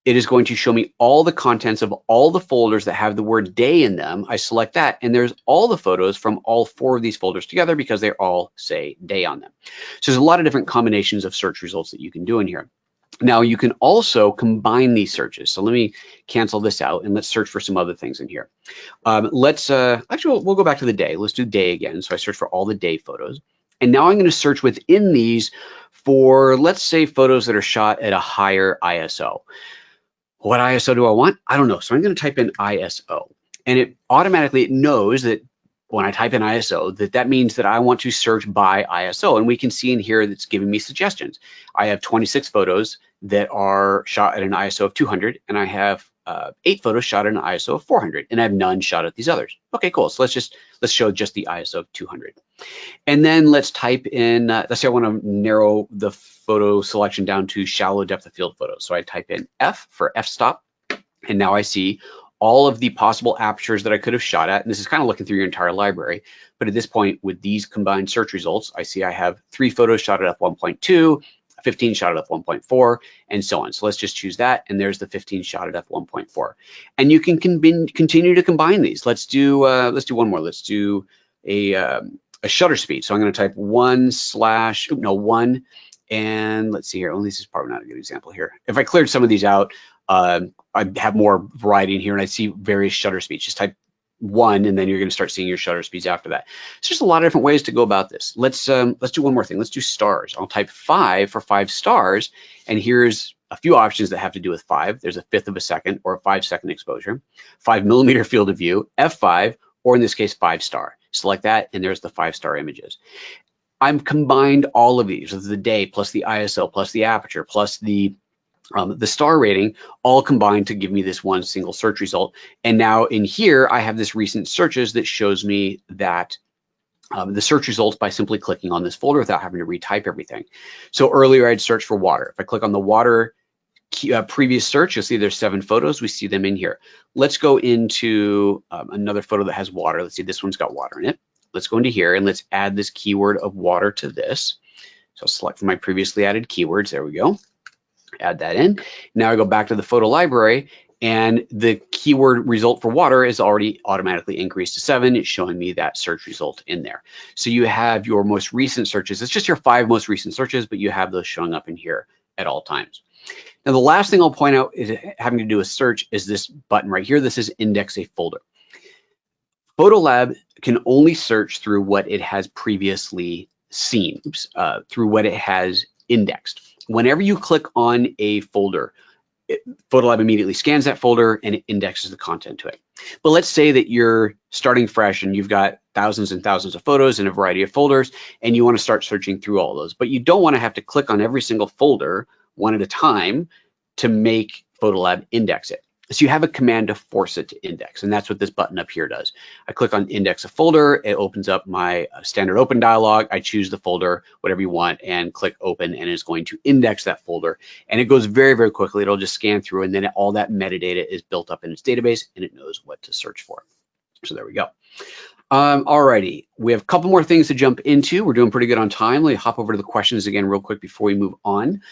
it is going to show me all the contents of all the folders that have the word day in them. I select that, and there's all the photos from all 4 of these folders together because they all say day on them. So there's a lot of different combinations of search results that you can do in here. Now you can also combine these searches. So let me cancel this out and let's search for some other things in here. Actually, we'll go back to the day. Let's do day again. So I search for all the day photos. And now I'm going to search within these for, let's say, photos that are shot at a higher ISO. What ISO do I want? I don't know. So I'm going to type in ISO. And it automatically knows that when I type in ISO, that means that I want to search by ISO. And we can see in here that's giving me suggestions. I have 26 photos that are shot at an ISO of 200, and I have 8 photos shot at an ISO of 400, and I have none shot at these others. Okay, cool. So let's show just the ISO of 200. And then let's type in, let's say I want to narrow the photo selection down to shallow depth of field photos. So I type in F for f-stop, and now I see all of the possible apertures that I could have shot at. And this is kind of looking through your entire library. But at this point, with these combined search results, I see I have 3 photos shot at f1.2, 15 shot at f1.4, and so on. So let's just choose that. And there's the 15 shot at f1.4. And you can continue to combine these. Let's do one more. Let's do a shutter speed. So I'm going to type 1, and let's see here. Well, this is probably not a good example here. If I cleared some of these out, I have more variety in here, and I see various shutter speeds. Just type 1, and then you're going to start seeing your shutter speeds after that. So there's a lot of different ways to go about this. Let's do one more thing. Let's do stars. I'll type 5 for 5 stars, and here's a few options that have to do with 5. There's a 1/5 of a second or a 5-second exposure, 5mm field of view, f5, or in this case 5 star. Select that, and there's the 5 star images. I've combined all of these with the day plus the ISO plus the aperture plus the star rating, all combined to give me this one single search result. And now in here, I have this recent searches that shows me that the search results by simply clicking on this folder without having to retype everything. So earlier I'd search for water. If I click on the water previous search, you'll see there's 7 photos. We see them in here. Let's go into another photo that has water. Let's see, this one's got water in it. Let's go into here and let's add this keyword of water to this. So I'll select from my previously added keywords. There we go. Add that in. Now I go back to the photo library, and the keyword result for water is already automatically increased to 7. It's showing me that search result in there. So you have your most recent searches. It's just your 5 most recent searches, but you have those showing up in here at all times. Now the last thing I'll point out is having to do with search is this button right here. This is index a folder. PhotoLab can only search through what it has previously seen, through what it has indexed. Whenever you click on a folder, PhotoLab immediately scans that folder and it indexes the content to it. But let's say that you're starting fresh and you've got thousands and thousands of photos in a variety of folders, and you want to start searching through all those, but you don't want to have to click on every single folder one at a time to make PhotoLab index it. So you have a command to force it to index, and that's what this button up here does. I click on index a folder, it opens up my standard open dialog. I choose the folder, whatever you want, and click open, and it's going to index that folder. And it goes very, very quickly. It'll just scan through, and then all that metadata is built up in its database, and it knows what to search for. So there we go. Alrighty, we have a couple more things to jump into. We're doing pretty good on time. Let me hop over to the questions again real quick before we move on.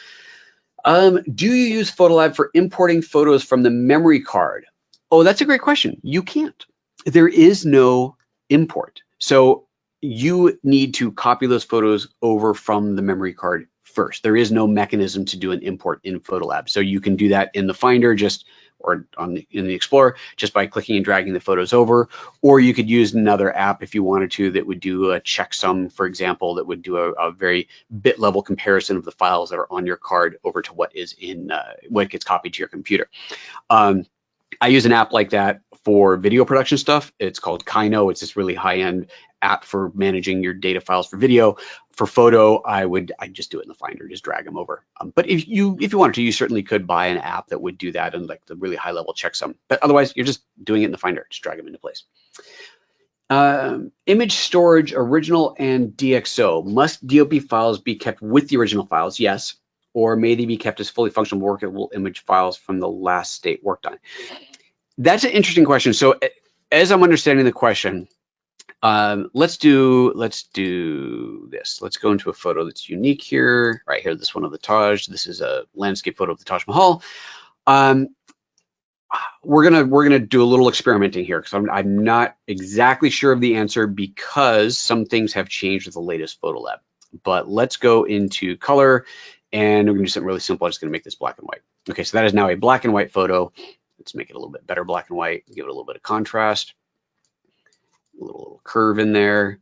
Do you use PhotoLab for importing photos from the memory card? Oh, that's a great question. You can't. There is no import. So you need to copy those photos over from the memory card first. There is no mechanism to do an import in PhotoLab. So you can do that in the Finder or in the Explorer just by clicking and dragging the photos over, or you could use another app if you wanted to that would do a checksum, for example, that would do a very bit level comparison of the files that are on your card over to what is in what gets copied to your computer. I use an app like that for video production stuff. It's called Kino. It's this really high-end app for managing your data files for video. For photo, I'd just do it in the Finder, just drag them over. But if you wanted to, you certainly could buy an app that would do that and like the really high-level checksum. But otherwise, you're just doing it in the Finder. Just drag them into place. Image storage, original and DxO. Must DOP files be kept with the original files? Yes. Or may they be kept as fully functional workable image files from the last state worked on? That's an interesting question. So as I'm understanding the question, let's do this. Let's go into a photo that's unique here. Right here, this one of the Taj. This is a landscape photo of the Taj Mahal. We're gonna do a little experimenting here because I'm not exactly sure of the answer because some things have changed with the latest PhotoLab. But let's go into color. And we're gonna do something really simple. I'm just gonna make this black and white. Okay, so that is now a black and white photo. Let's make it a little bit better black and white, give it a little bit of contrast, a little curve in there,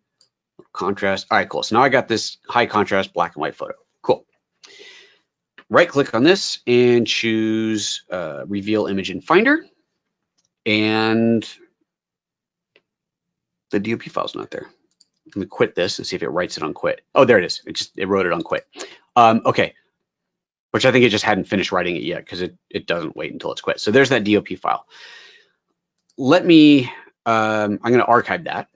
contrast. All right, cool. So now I got this high contrast black and white photo. Cool. Right click on this and choose reveal image in Finder. And the DOP file's not there. Let me quit this and see if it writes it on quit. Oh, there it is. It wrote it on quit. Okay, which I think it just hadn't finished writing it yet because it doesn't wait until it's quit. So there's that DOP file. Let me, I'm going to archive that,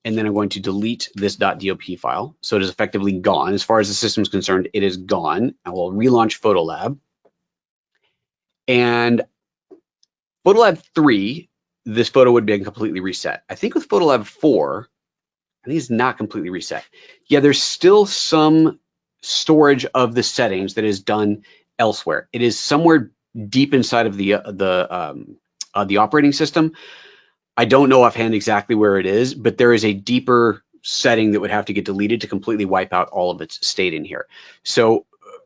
and then I'm going to delete this .dop file. So it is effectively gone. As far as the system is concerned, it is gone. I will relaunch PhotoLab. And PhotoLab 3, this photo would be completely reset. I think with PhotoLab 4, I think it's not completely reset. Yeah, there's still some storage of the settings that is done elsewhere. It is somewhere deep inside of the operating system. I don't know offhand exactly where it is, but there is a deeper setting that would have to get deleted to completely wipe out all of its state in here. So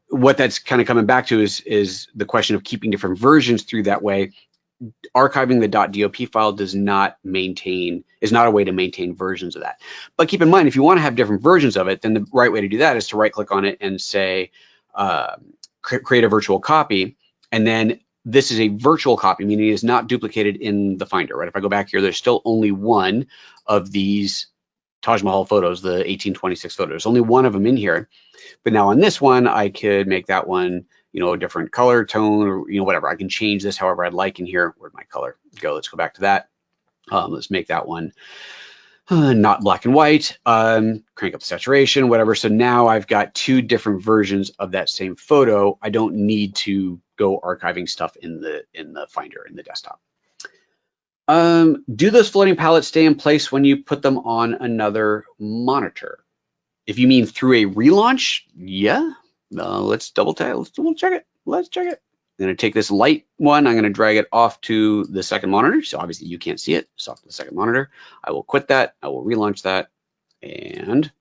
what that's kind of coming back to is the question of keeping different versions through that way. archiving the .dop file is not a way to maintain versions of that. But keep in mind, if you want to have different versions of it, then the right way to do that is to right click on it and say, create a virtual copy. And then this is a virtual copy, meaning it is not duplicated in the Finder, right? If I go back here, there's still only one of these Taj Mahal photos, the 1826 photos. There's only one of them in here. But now on this one, I could make that one, you know, a different color tone, or, you know, whatever. I can change this however I'd like in here. Where'd my color go? Let's go back to that. Let's make that one not black and white, crank up the saturation, whatever. So now I've got two different versions of that same photo. I don't need to go archiving stuff in the Finder, in the desktop. Do those floating palettes stay in place when you put them on another monitor? If you mean through a relaunch, yeah. Let's double check it. Let's check it. I'm going to take this light one. I'm going to drag it off to the second monitor. So obviously you can't see it. It's off to the second monitor. I will quit that. I will relaunch that. And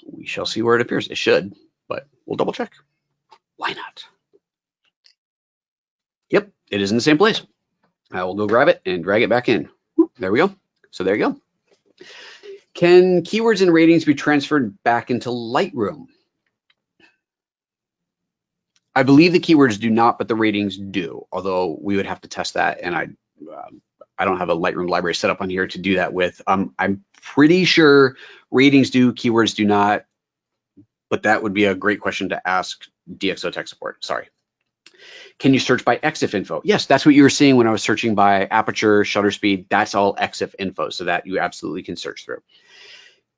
we shall see where it appears. It should, but we'll double check. Why not? Yep, it is in the same place. I will go grab it and drag it back in. There we go. So there you go. Can keywords and ratings be transferred back into Lightroom? I believe the keywords do not, but the ratings do, although we would have to test that, and I don't have a Lightroom library set up on here to do that with. I'm pretty sure ratings do, keywords do not, but that would be a great question to ask DxO tech support. Sorry. Can you search by EXIF info? Yes, that's what you were seeing when I was searching by aperture, shutter speed. That's all EXIF info, so that you absolutely can search through.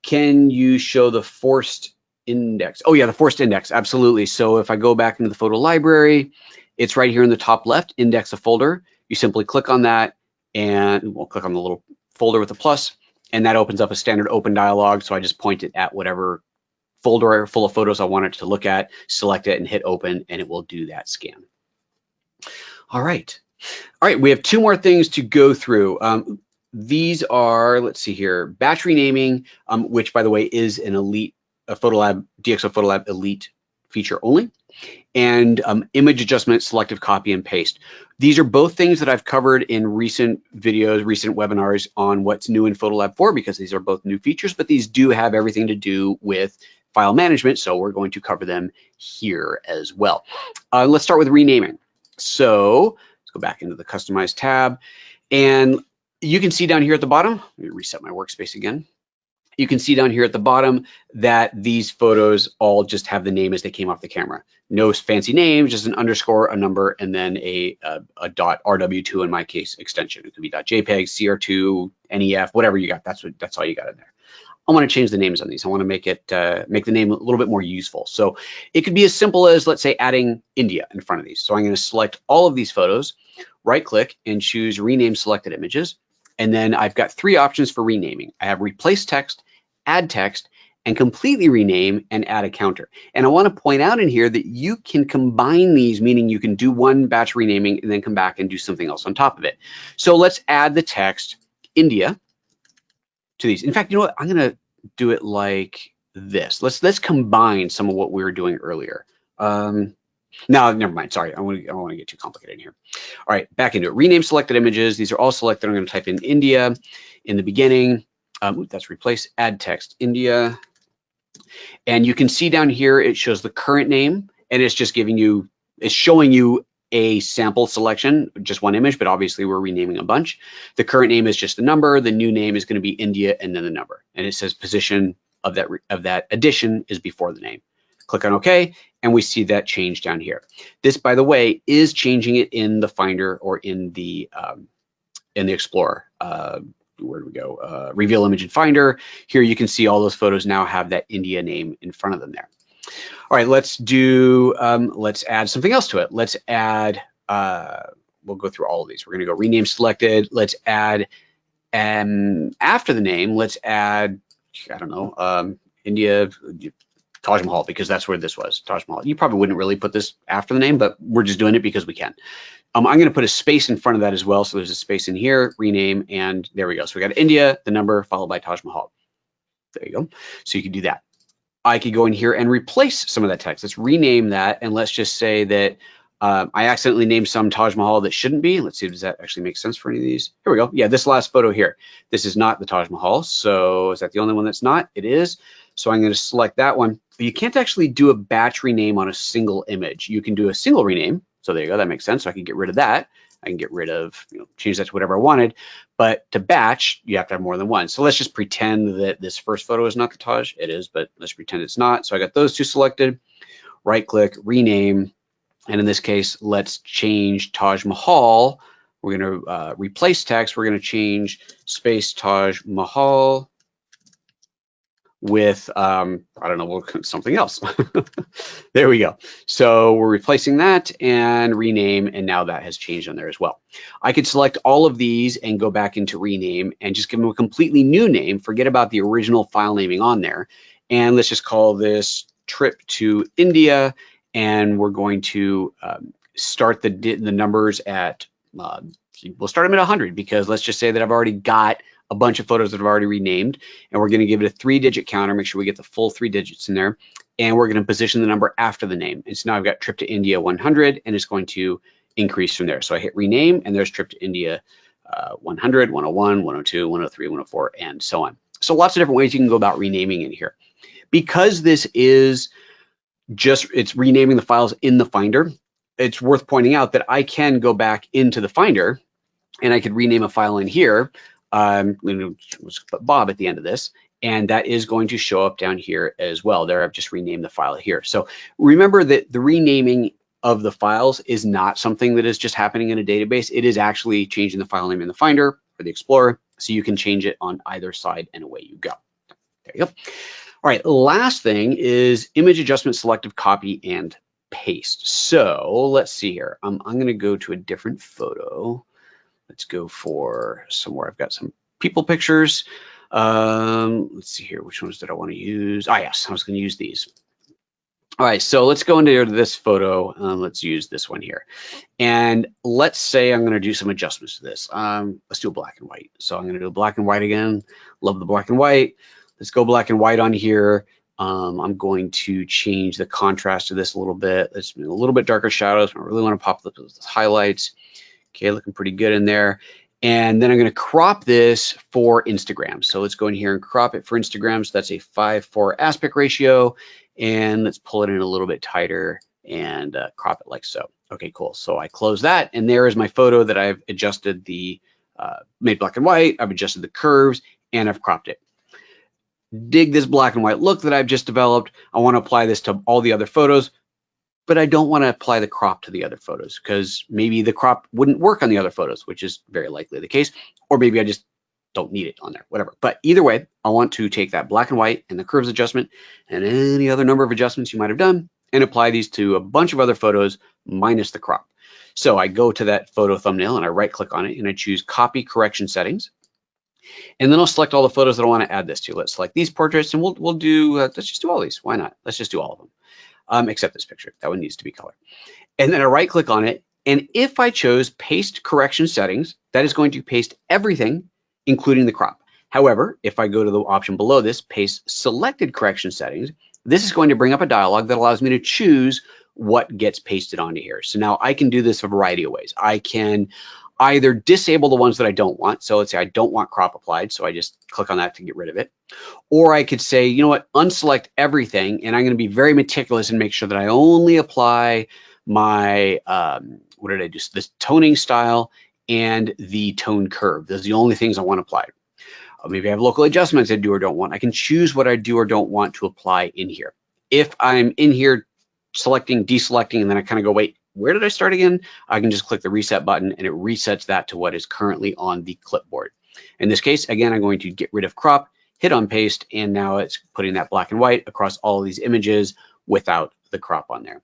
Can you show the forced index? Oh yeah, the forced index, absolutely. So if I go back into the photo library, it's right here in the top left, index a folder. You simply click on that, and we'll click on the little folder with the plus, and that opens up a standard open dialog. So I just point it at whatever folder full of photos I want it to look at, select it and hit open, and it will do that scan. All right, we have two more things to go through. These are, let's see here, batch renaming, which by the way is an elite, PhotoLab, DxO PhotoLab elite feature only, and image adjustment, selective copy and paste. These are both things that I've covered in recent videos, recent webinars on what's new in PhotoLab 4, because these are both new features, but these do have everything to do with file management, so we're going to cover them here as well. Let's start with renaming. So let's go back into the Customize tab, and you can see down here at the bottom, let me reset my workspace again. You can see down here at the bottom that these photos all just have the name as they came off the camera. No fancy names, just an underscore, a number, and then a .rw2 in my case extension. It could be .jpeg, CR2, NEF, whatever you got. That's all you got in there. I want to change the names on these. I want to make it make the name a little bit more useful. So it could be as simple as, let's say, adding India in front of these. So I'm going to select all of these photos, right click and choose rename selected images. And then I've got three options for renaming. I have replace text, add text, and completely rename and add a counter. And I want to point out in here that you can combine these, meaning you can do one batch renaming and then come back and do something else on top of it. So let's add the text India to these. In fact, you know what? I'm going to do it like this. Let's combine some of what we were doing earlier. No, never mind. Sorry, I don't want to get too complicated here. All right, back into it. Rename selected images. These are all selected. I'm going to type in India in the beginning. That's replace, add text, India. And you can see down here, it shows the current name, and it's just giving you, it's showing you a sample selection, just one image, but obviously we're renaming a bunch. The current name is just the number. The new name is going to be India and then the number. And it says position of that addition is before the name. Click on OK, and we see that change down here. This, by the way, is changing it in the Finder or in the Explorer. Where do we go? Reveal image in Finder. Here you can see all those photos now have that India name in front of them there. All right, let's do, let's add something else to it. Let's add, we'll go through all of these. We're gonna go rename selected. Let's add, after the name, let's add, I don't know, India, Taj Mahal, because that's where this was, Taj Mahal. You probably wouldn't really put this after the name, but we're just doing it because we can. I'm going to put a space in front of that as well. So there's a space in here, rename, and there we go. So we got India, the number, followed by Taj Mahal. There you go. So you can do that. I could go in here and replace some of that text. Let's rename that, and let's just say that I accidentally named some Taj Mahal that shouldn't be. Let's see, does that actually make sense for any of these? Here we go. Yeah, this last photo here. This is not the Taj Mahal. So is that the only one that's not? It is. So I'm going to select that one. But you can't actually do a batch rename on a single image. You can do a single rename. So there you go. That makes sense. So I can get rid of that. I can get rid of, change that to whatever I wanted. But to batch, you have to have more than one. So let's just pretend that this first photo is not the Taj. It is, but let's pretend it's not. So I got those two selected. Right click, rename. And in this case, let's change Taj Mahal. We're going to replace text. We're going to change space Taj Mahal with, I don't know, something else. There we go. So we're replacing that and rename, and now that has changed on there as well. I could select all of these and go back into rename and just give them a completely new name. Forget about the original file naming on there. And let's just call this trip to India. And we're going to start the numbers at, we'll start them at 100, because let's just say that I've already got a bunch of photos that I've already renamed, and we're going to give it a 3-digit counter, make sure we get the full 3 digits in there, and we're going to position the number after the name. And so now I've got trip to India 100, and it's going to increase from there. So I hit rename, and there's trip to India 100, 101, 102, 103, 104, and so on. So lots of different ways you can go about renaming in here. Because this is it's renaming the files in the Finder, it's worth pointing out that I can go back into the Finder and I could rename a file in here. Let's put Bob at the end of this, and that is going to show up down here as well. There, I've just renamed the file here. So remember that the renaming of the files is not something that is just happening in a database. It is actually changing the file name in the Finder or the Explorer, so you can change it on either side and away you go. There you go. All right, last thing is image adjustment, selective copy, and paste. So let's see here. I'm going to go to a different photo. Let's go for somewhere I've got some people pictures. Let's see here. Which ones did I want to use? Ah, yes, I was going to use these. All right, so let's go into this photo. Let's use this one here. And let's say I'm going to do some adjustments to this. Let's do a black and white. So I'm going to do a black and white again. Love the black and white. Let's go black and white on here. I'm going to change the contrast to this a little bit. Let's do a little bit darker shadows. I really want to pop up those highlights. Okay, looking pretty good in there. And then I'm going to crop this for Instagram. So let's go in here and crop it for Instagram. So that's a 5:4 aspect ratio. And let's pull it in a little bit tighter and crop it like so. Okay, cool. So I close that, and there is my photo that I've adjusted the, made black and white. I've adjusted the curves, and I've cropped it. Dig this black and white look that I've just developed. I want to apply this to all the other photos, but I don't want to apply the crop to the other photos because maybe the crop wouldn't work on the other photos, which is very likely the case, or maybe I just don't need it on there, whatever. But either way, I want to take that black and white and the curves adjustment and any other number of adjustments you might have done and apply these to a bunch of other photos minus the crop. So I go to that photo thumbnail and I right click on it and I choose copy correction settings. And then I'll select all the photos that I want to add this to. Let's select these portraits and we'll do, let's just do all these. Why not? Let's just do all of them, except this picture. That one needs to be color. And then I right click on it. And if I chose paste correction settings, that is going to paste everything, including the crop. However, if I go to the option below this, paste selected correction settings, this is going to bring up a dialog that allows me to choose what gets pasted onto here. So now I can do this a variety of ways. I can either disable the ones that I don't want. So let's say I don't want crop applied. So I just click on that to get rid of it. Or I could say, you know what, unselect everything. And I'm going to be very meticulous and make sure that I only apply my, what did I do? So this toning style and the tone curve. Those are the only things I want applied. Maybe I have local adjustments I do or don't want. I can choose what I do or don't want to apply in here. If I'm in here selecting, deselecting, and then I kind of go, wait, where did I start again? I can just click the reset button and it resets that to what is currently on the clipboard. In this case, again, I'm going to get rid of crop, hit on paste, and now it's putting that black and white across all of these images without the crop on there.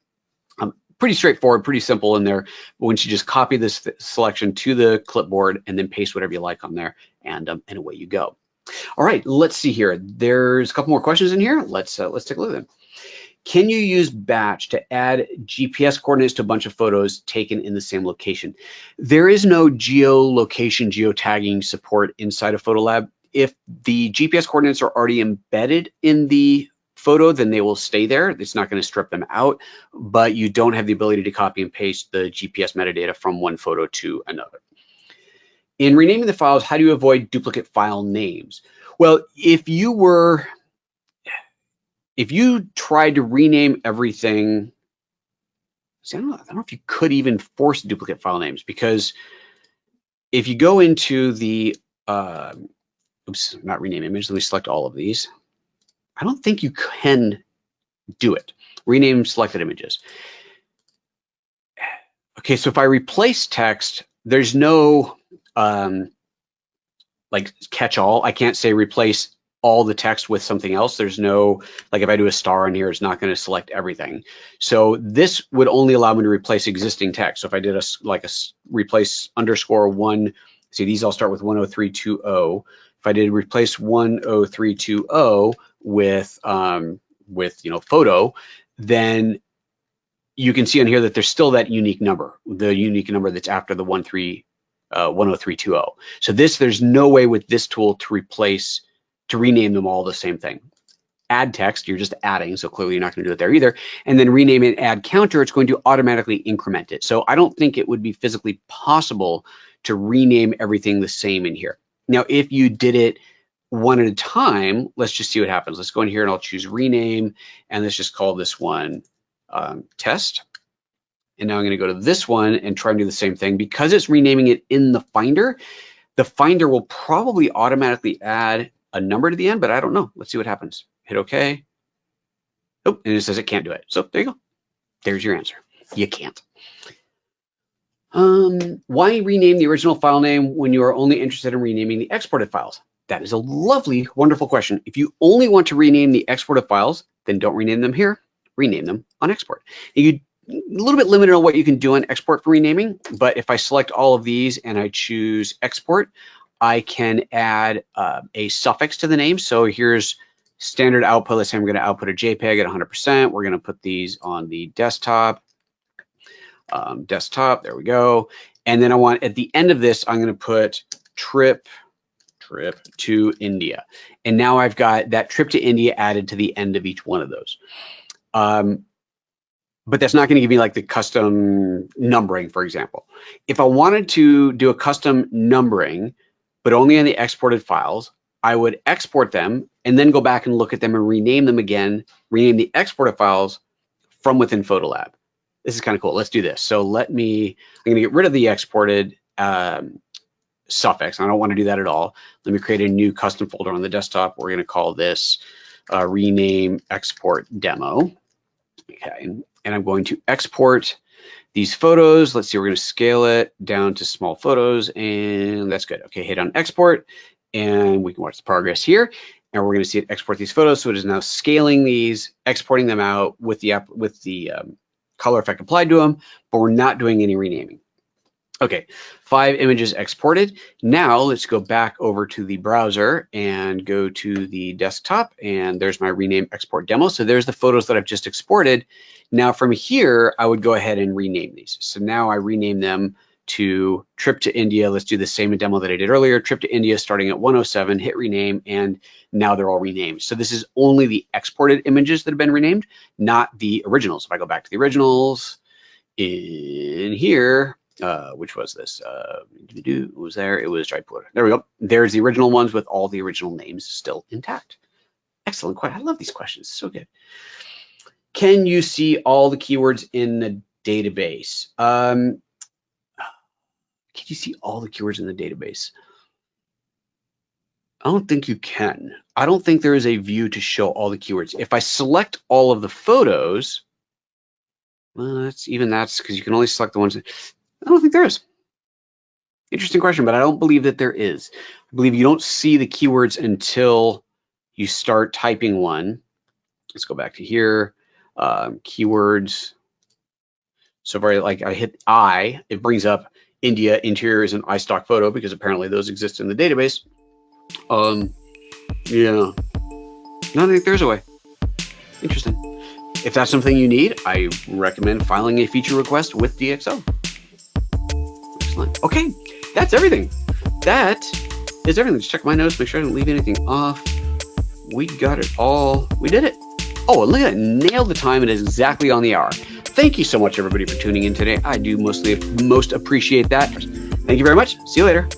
Pretty straightforward, pretty simple in there. But once you just copy this selection to the clipboard and then paste whatever you like on there, and away you go. All right, let's see here. There's a couple more questions in here. Let's take a look at them. Can you use batch to add GPS coordinates to a bunch of photos taken in the same location? There is no geolocation, geotagging support inside of PhotoLab. If the GPS coordinates are already embedded in the photo, then they will stay there. It's not going to strip them out, but you don't have the ability to copy and paste the GPS metadata from one photo to another. In renaming the files, how do you avoid duplicate file names? Well, if you tried to rename everything, see, I don't know if you could even force duplicate file names, because if you go into the, oops, not rename image, let me select all of these. I don't think you can do it. Rename selected images. Okay, so if I replace text, there's no like catch-all. I can't say replace all the text with something else. There's no, like if I do a star on here, it's not going to select everything. So this would only allow me to replace existing text. So if I did a replace _1, see, these all start with 10320. If I did replace 10320 with photo, then you can see on here that there's still that unique number, the unique number that's after the 10320. So there's no way with this tool to rename them all the same thing. Add text, you're just adding, so clearly you're not going to do it there either. And then rename it, add counter, it's going to automatically increment it. So I don't think it would be physically possible to rename everything the same in here. Now, if you did it one at a time, let's just see what happens. Let's go in here and I'll choose rename, and let's just call this one test. And now I'm going to go to this one and try and do the same thing. Because it's renaming it in the Finder will probably automatically add a number to the end, but I don't know. Let's see what happens. Hit OK. Oh, and it says it can't do it. So there you go. There's your answer. You can't. Why rename the original file name when you are only interested in renaming the exported files? That is a lovely, wonderful question. If you only want to rename the exported files, then don't rename them here. Rename them on export. You're a little bit limited on what you can do on export for renaming, but if I select all of these and I choose export, I can add a suffix to the name. So here's standard output. Let's say I'm going to output a JPEG at 100%. We're going to put these on the desktop. There we go. And then I want, at the end of this, I'm going to put trip to India. And now I've got that trip to India added to the end of each one of those. But that's not going to give me like the custom numbering, for example. If I wanted to do a custom numbering, but only on the exported files, I would export them and then go back and look at them and rename them again, rename the exported files from within PhotoLab. This is kind of cool. Let's do this. So I'm going to get rid of the exported suffix. I don't want to do that at all. Let me create a new custom folder on the desktop. We're going to call this rename export demo. Okay, and I'm going to export these photos. Let's see, we're going to scale it down to small photos, and that's good. Okay, hit on export, and we can watch the progress here. And we're going to see it export these photos. So it is now scaling these, exporting them out with the color effect applied to them, but we're not doing any renaming. Okay, 5 images exported. Now let's go back over to the browser and go to the desktop, and there's my rename export demo. So there's the photos that I've just exported. Now from here, I would go ahead and rename these. So now I rename them to trip to India. Let's do the same demo that I did earlier. Trip to India starting at 107, hit rename, and now they're all renamed. So this is only the exported images that have been renamed, not the originals. If I go back to the originals in here, which was this? What was there? It was Jaipur. There we go. There's the original ones with all the original names still intact. Excellent. I love these questions. So good. Can you see all the keywords in the database? Can you see all the keywords in the database? I don't think you can. I don't think there is a view to show all the keywords. If I select all of the photos, well, that's because you can only select the ones that, I don't think there is. Interesting question, but I don't believe that there is. I believe you don't see the keywords until you start typing one. Let's go back to here, keywords. So like I hit I, it brings up India interior is an iStock photo because apparently those exist in the database. Yeah, no, I think there's a way. Interesting. If that's something you need, I recommend filing a feature request with DxO. Excellent. Okay, that's everything. That is everything. Just check my notes, make sure I didn't leave anything off. We got it all. We did it. Oh, and look at that, nailed the time. It is exactly on the hour. Thank you so much, everybody, for tuning in today. I do most appreciate that. Thank you very much. See you later.